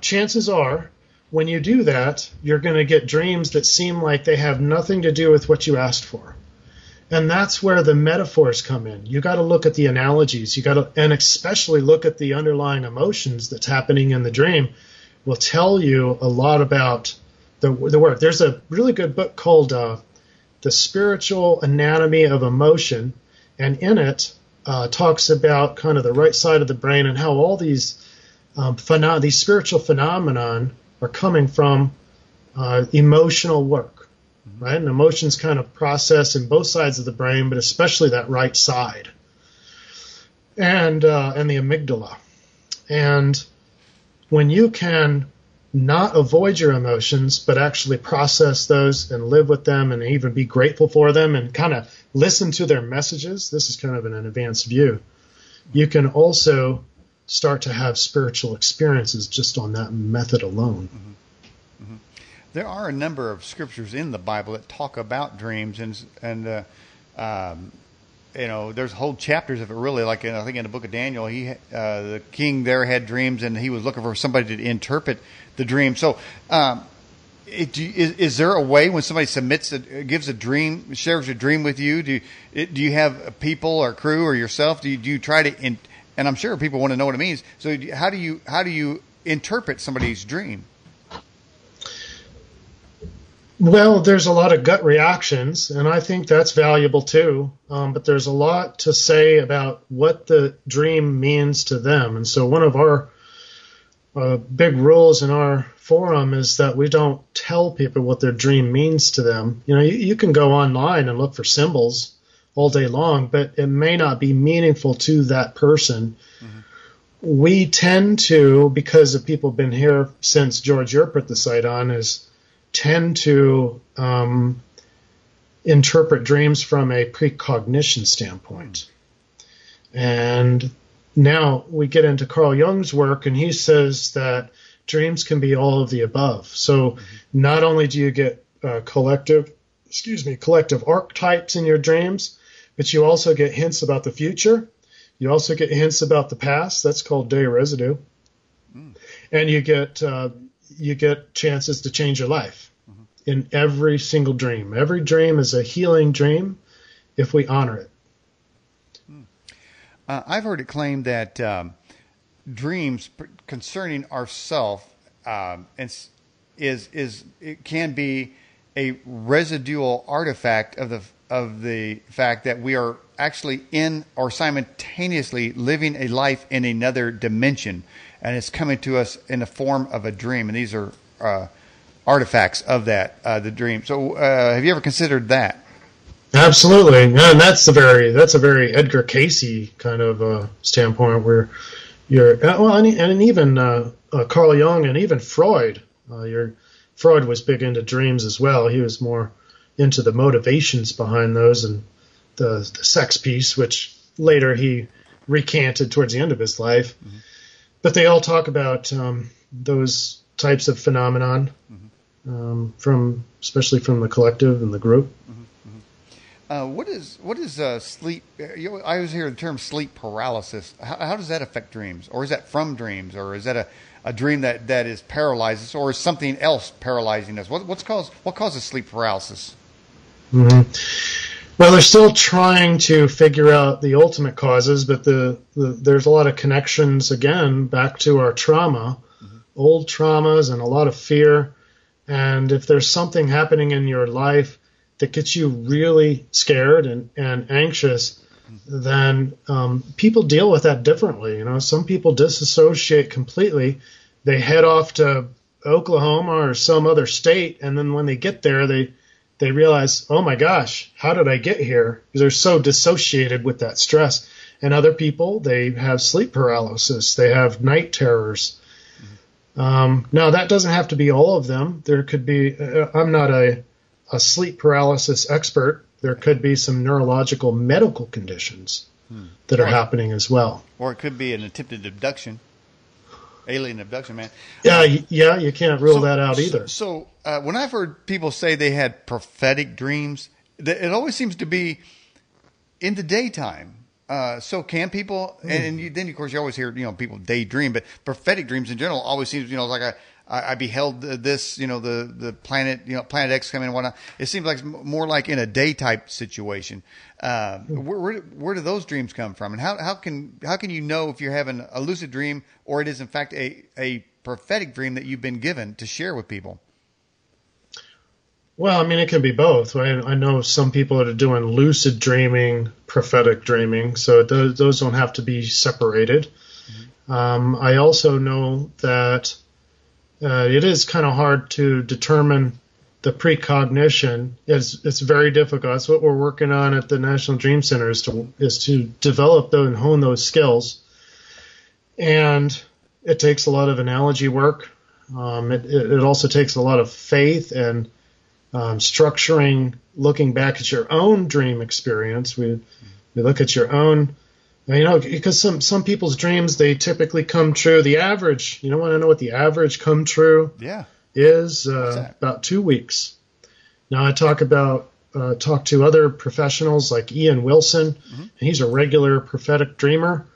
chances are, when you do that, you're going to get dreams that seem like they have nothing to do with what you asked for. And that's where the metaphors come in. You got to look at the analogies. And especially look at the underlying emotions that's happening in the dream. Will tell you a lot about the work. There's a really good book called The Spiritual Anatomy of Emotion, and in it talks about kind of the right side of the brain and how all these these spiritual phenomenon are coming from emotional work, right? And emotions kind of process in both sides of the brain, but especially that right side, and the amygdala. And when you can not avoid your emotions, but actually process those and live with them and even be grateful for them and kind of listen to their messages, this is kind of an advanced view, you can also start to have spiritual experiences just on that method alone. Mm-hmm. Mm-hmm. There are a number of scriptures in the Bible that talk about dreams, and there's whole chapters of it, really. Like I think in the book of Daniel, the king there had dreams, and he was looking for somebody to interpret the dream. So, is there a way when somebody gives a dream, shares a dream with you? Do you have people or crew or yourself? Do you try to? And I'm sure people want to know what it means. So, how do you interpret somebody's dream? Well, there's a lot of gut reactions, and I think that's valuable too. But there's a lot to say about what the dream means to them. And so one of our big rules in our forum is that we don't tell people what their dream means to them. You can go online and look for symbols all day long, but it may not be meaningful to that person. Mm-hmm. We tend to, because of people who've been here since George Earp put the site on, tend to interpret dreams from a precognition standpoint. And now we get into Carl Jung's work, and he says that dreams can be all of the above. So not only do you get collective archetypes in your dreams, but you also get hints about the future. You also get hints about the past. That's called day residue. And you get chances to change your life in every single dream. Every dream is a healing dream if we honor it. I've heard it claimed that dreams concerning ourselves it can be a residual artifact of the fact that we are actually in or simultaneously living a life in another dimension, and it's coming to us in the form of a dream. And these are artifacts of that, the dream. So have you ever considered that? Absolutely, and that's a very Edgar Cayce kind of standpoint, where and even Carl Jung and even Freud. Freud was big into dreams as well. He was more into the motivations behind those and the sex piece, which later he recanted towards the end of his life. Mm-hmm. But they all talk about those types of phenomenon, especially from the collective and the group. Mm-hmm. What is sleep? I always hear the term sleep paralysis. How does that affect dreams? Or is that from dreams? Or is that a dream that is paralyzes? Or is something else paralyzing us? What causes sleep paralysis? Mm-hmm. Well, they're still trying to figure out the ultimate causes, but there's a lot of connections, again, back to our trauma, old traumas and a lot of fear. And if there's something happening in your life that gets you really scared and anxious, then people deal with that differently. Some people disassociate completely. They head off to Oklahoma or some other state, and then when they get there, they realize, oh my gosh, how did I get here? Because they're so dissociated with that stress. And other people, they have sleep paralysis. They have night terrors. Now, that doesn't have to be all of them. There could be, I'm not a sleep paralysis expert. There could be some neurological medical conditions that are happening as well. Or it could be an attempted abduction. Alien abduction, man. Yeah, you can't rule that out either. So when I've heard people say they had prophetic dreams, it always seems to be in the daytime. So can people, and then of course you always hear, people daydream, but prophetic dreams in general always seems, like I beheld this, the planet, Planet X coming and whatnot. It seems like more like in a day type situation. Where do those dreams come from? And how can you know if you're having a lucid dream or it is in fact a prophetic dream that you've been given to share with people? Well, I mean, it can be both. I know some people that are doing lucid dreaming, prophetic dreaming, so those don't have to be separated. I also know that it is kind of hard to determine the precognition. It's very difficult. That's what we're working on at the National Dream Center is to develop those and hone those skills. And it takes a lot of analogy work. It also takes a lot of faith and structuring, looking back at your own dream experience. We look at your own, because some people's dreams, they typically come true. The average, you want to know what the average come true is? About 2 weeks. Now I talk to other professionals like Ian Wilson, and he's a regular prophetic dreamer.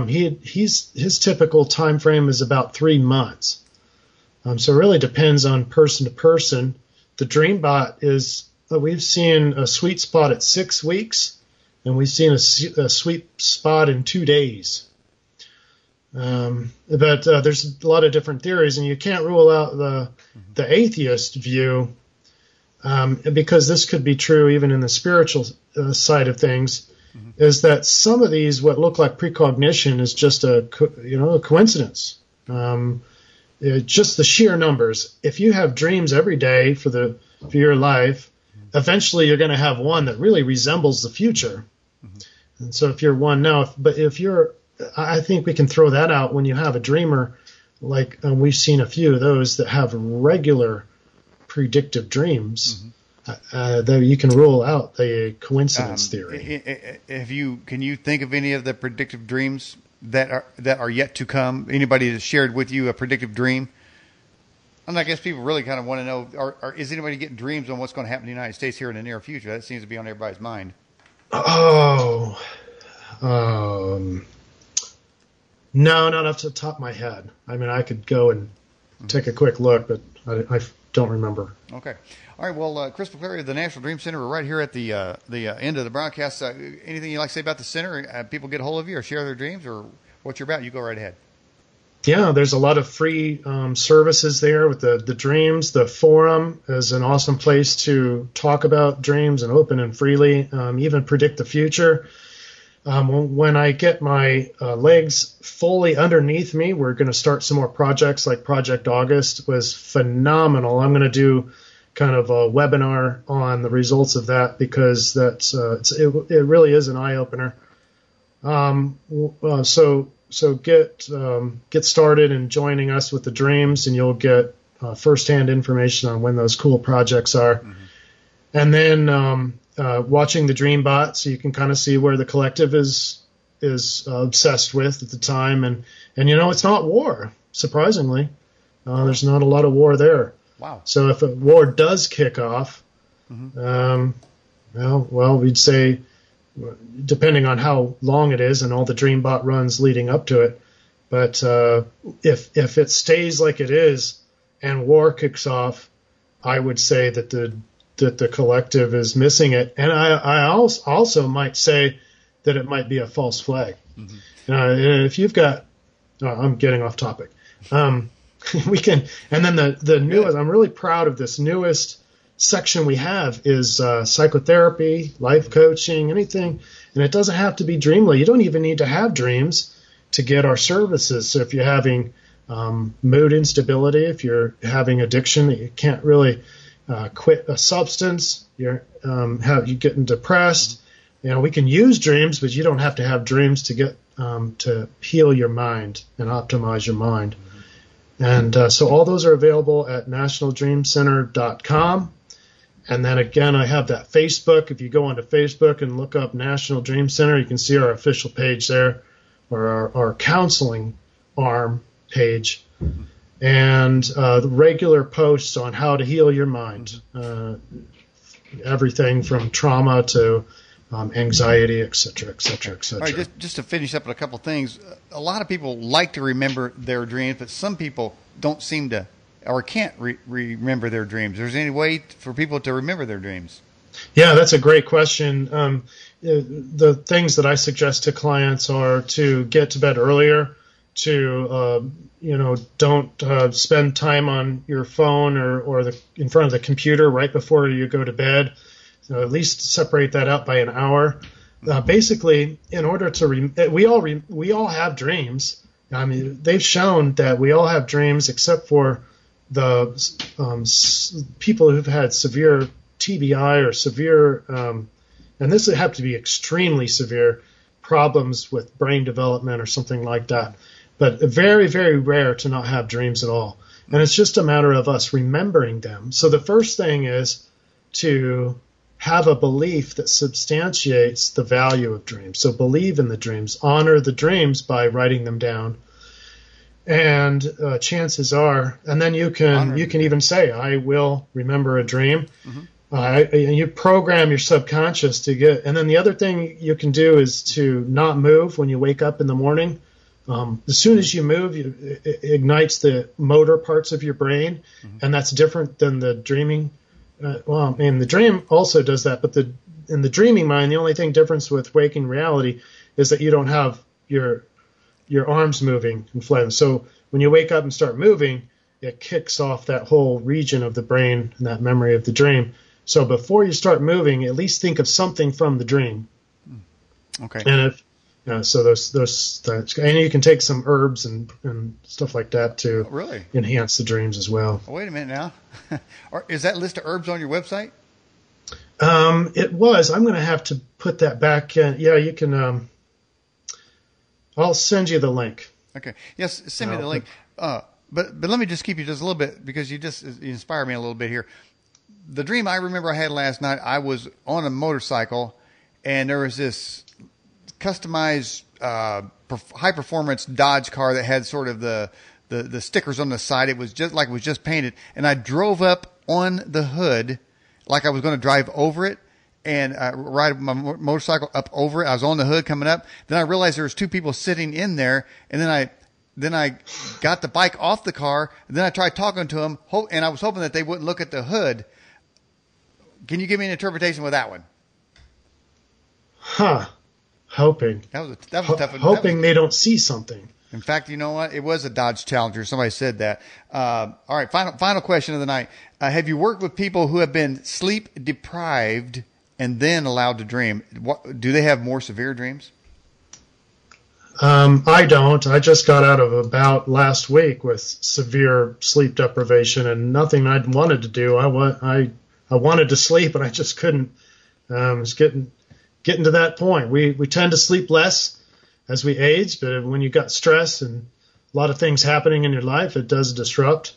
His typical time frame is about 3 months. So it really depends on person to person. The DreamBot we've seen a sweet spot at 6 weeks, and we've seen a sweet spot in 2 days. But there's a lot of different theories, and you can't rule out the atheist view, because this could be true even in the spiritual side of things, is that some of these, what look like precognition, is just a coincidence. Just the sheer numbers. If you have dreams every day for your life, eventually you're going to have one that really resembles the future. And so if you're one now, I think we can throw that out when you have a dreamer, like we've seen a few of those that have regular predictive dreams. That you can rule out the coincidence theory. Can you think of any of the predictive dreams that are yet to come? Anybody has shared with you a predictive dream? And I guess people really kind of want to know, is anybody getting dreams on what's going to happen in the United States here in the near future? That seems to be on everybody's mind. No, not off the top of my head. I mean, I could go and take a quick look, but I don't remember. Okay. All right. Well, Chris McCleary of the National Dream Center, we're right here at the end of the broadcast. Anything you'd like to say about the center? People get a hold of you or share their dreams, or what you're about? You go right ahead. Yeah, there's a lot of free services there with the dreams. The forum is an awesome place to talk about dreams and open and freely, even predict the future. When I get my legs fully underneath me, we're going to start some more projects. Like Project August was phenomenal. I'm going to do kind of a webinar on the results of that, because it really is an eye opener. So get started in joining us with the dreams, and you'll get firsthand information on when those cool projects are. And then watching the DreamBot, so you can kind of see where the collective is obsessed with at the time. And it's not war, surprisingly. There's not a lot of war there. Wow. So if a war does kick off, we'd say, depending on how long it is and all the DreamBot runs leading up to it, but if it stays like it is and war kicks off, I would say that the collective is missing it. And I also might say that it might be a false flag. If you've got, I'm getting off topic. We can, and then the newest, I'm really proud of this newest section we have is psychotherapy, life coaching, anything. And it doesn't have to be dreamly. You don't even need to have dreams to get our services. So if you're having mood instability, if you're having addiction, you can't really quit a substance, you're getting depressed. We can use dreams, but you don't have to have dreams to get to heal your mind and optimize your mind. And so all those are available at nationaldreamcenter.com. And then again, I have that Facebook. If you go onto Facebook and look up National Dream Center, you can see our official page there, or our counseling arm page, and the regular posts on how to heal your mind, everything from trauma to anxiety, et cetera, et cetera, et cetera. All right, just to finish up on a couple of things, a lot of people like to remember their dreams, but some people don't seem to or can't remember their dreams. Is there any way for people to remember their dreams? Yeah, that's a great question. The things that I suggest to clients are to get to bed earlier to don't spend time on your phone or in front of the computer right before you go to bed. So at least separate that out by an hour. Basically, in order to we all have dreams. I mean, they've shown that we all have dreams, except for the people who've had severe TBI or severe, and this would have to be extremely severe problems with brain development or something like that. But very, very rare to not have dreams at all. And it's just a matter of us remembering them. So the first thing is to have a belief that substantiates the value of dreams. So believe in the dreams, honor the dreams by writing them down. And chances are, and then you can even say, I will remember a dream. And you program your subconscious to get. And then the other thing you can do is to not move when you wake up in the morning. As soon as you move, it ignites the motor parts of your brain, and that's different than the dreaming. The dream also does that, but in the dreaming mind, the only difference with waking reality is that you don't have your arms moving and flying. So when you wake up and start moving, it kicks off that whole region of the brain and that memory of the dream. So before you start moving, at least think of something from the dream. Okay. And so those and you can take some herbs and stuff like that to really enhance the dreams as well. Oh, wait a minute now. Or is that list of herbs on your website? It was. I'm going to have to put that back in. Yeah, you can. I'll send you the link. Okay. Yes, send me the link. But let me just keep you just a little bit, because you inspired me a little bit here. The dream I remember I had last night, I was on a motorcycle, and there was this customized high performance Dodge car that had sort of the stickers on the side. It was just painted, and I drove up on the hood like I was going to drive over it and ride my motorcycle up over it. I was on the hood coming up. Then I realized there was two people sitting in there, and then I got the bike off the car. And then I tried talking to them, and I was hoping that they wouldn't look at the hood. Can you give me an interpretation with that one? Hoping. That was a tough one. Hoping they don't see something. In fact, you know what? It was a Dodge Challenger. Somebody said that. All right. Final question of the night. Have you worked with people who have been sleep deprived and then allowed to dream? Do they have more severe dreams? I don't. I just got out of a bout last week with severe sleep deprivation, and nothing I'd wanted to do. I wanted to sleep, and I just couldn't. It's getting to that point. We tend to sleep less as we age, but when you've got stress and a lot of things happening in your life, it does disrupt.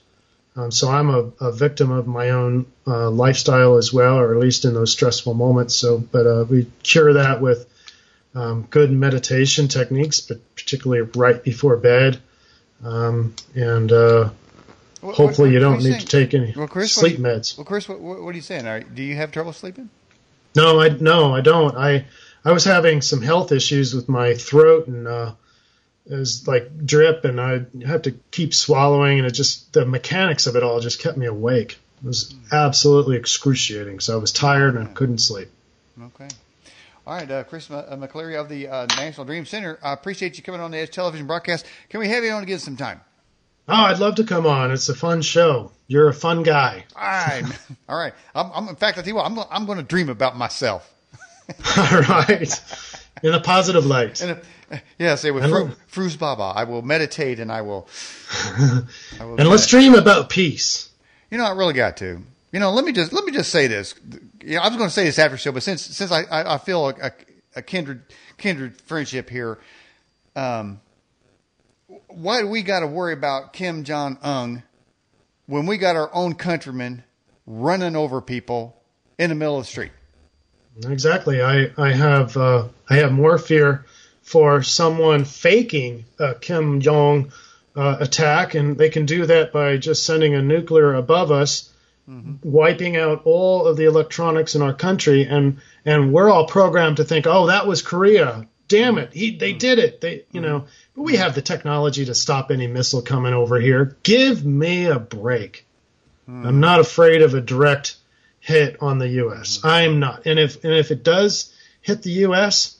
So I'm a victim of my own lifestyle as well, or at least in those stressful moments. But we cure that with good meditation techniques, but particularly right before bed. Hopefully you don't need to take any sleep meds. Well, Chris, what are you saying? Do you have trouble sleeping? No, I don't. I was having some health issues with my throat, and it was like drip, and I had to keep swallowing, and the mechanics of it all just kept me awake. It was absolutely excruciating. So I was tired and I couldn't sleep. Okay. All right, Chris McCleary of the National Dream Center. I appreciate you coming on the Edge Television broadcast. Can we have you on again sometime? Oh, I'd love to come on. It's a fun show. You're a fun guy. All right. In fact, I tell you what, I'm going to dream about myself. All right. In a positive light. Yes, it was Fruz Baba. I will meditate, and I will. And let's dream about peace. I really got to. Let me just say this. I was going to say this after show, but since I feel a kindred friendship here, why do we got to worry about Kim Jong-un when we got our own countrymen running over people in the middle of the street? Exactly. I have more fear for someone faking a Kim Jong attack, and they can do that by just sending a nuclear above us, wiping out all of the electronics in our country, and we're all programmed to think, oh, that was Korea. Damn it, they did it. But we have the technology to stop any missile coming over here. Give me a break. I'm not afraid of a direct hit on the U.S. I'm not. And if it does hit the U.S.,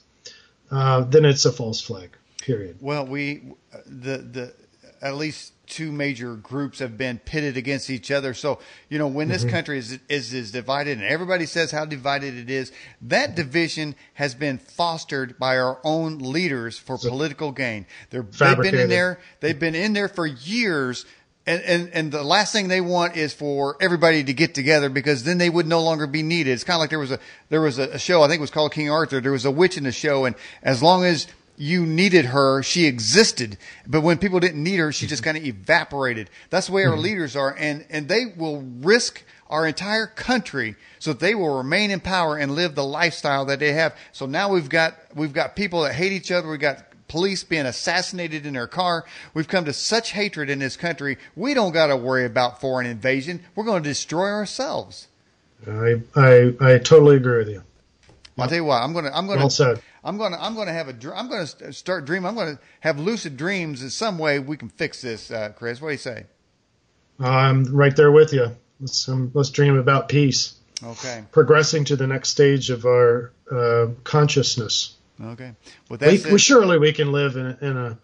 then it's a false flag. period. Well, the at least two major groups have been pitted against each other. So, when this country is divided, and everybody says how divided it is, that division has been fostered by our own leaders for political gain. They've been in there for years. And the last thing they want is for everybody to get together, because then they would no longer be needed. It's kind of like there was a show, I think it was called King Arthur. There was a witch in the show, and as long as you needed her, she existed. But when people didn't need her, she just kind of evaporated. That's the way our leaders are, and they will risk our entire country so that they will remain in power and live the lifestyle that they have. So now we've got people that hate each other. We've got police being assassinated in their car. We've come to such hatred in this country. We don't got to worry about foreign invasion. We're going to destroy ourselves. I totally agree with you. I'll tell you what. I'm going well said. I'm going to have I'm going to start dreaming. I'm going to have lucid dreams. In some way we can fix this, Chris. What do you say? I'm right there with you. Let's dream about peace. Okay. Progressing to the next stage of our consciousness. Okay. Well, surely we can live in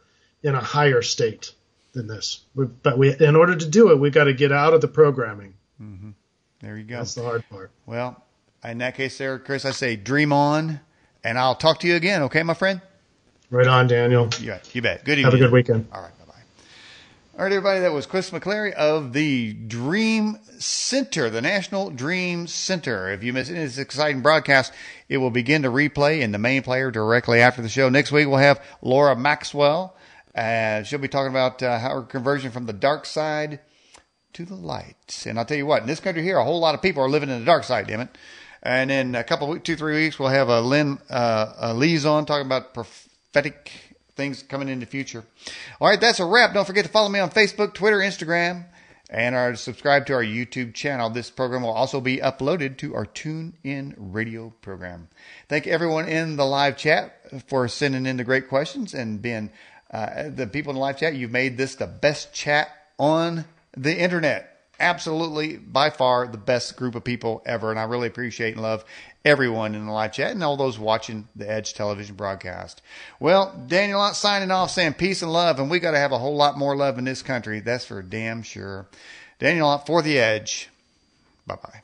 a higher state than this. But in order to do it, we've got to get out of the programming. Mm-hmm. There you go. That's the hard part. Well, in that case there, Chris, I say dream on, and I'll talk to you again. Okay, my friend? Right on, Daniel. You bet. Good evening. Have a good weekend. All right. Bye-bye. All right, everybody. That was Chris McCleary of the Dream Center, the National Dream Center. If you missed this exciting broadcast, it will begin to replay in the main player directly after the show. Next week, we'll have Laura Maxwell. She'll be talking about how her conversion from the dark side to the light. And I'll tell you what, in this country here, a whole lot of people are living in the dark side, damn it. And in a couple of weeks, 2-3 weeks, we'll have Lynn Lee's on talking about prophetic things coming in the future. All right, that's a wrap. Don't forget to follow me on Facebook, Twitter, Instagram, and subscribe to our YouTube channel. This program will also be uploaded to our TuneIn radio program. Thank everyone in the live chat for sending in the great questions, and being the people in the live chat. You've made this the best chat on the internet. Absolutely, by far, the best group of people ever. And I really appreciate and love everyone in the live chat and all those watching the Edge television broadcast. Well, Daniel signing off, saying peace and love. And we got to have a whole lot more love in this country. That's for damn sure. Daniel for the Edge. Bye-bye.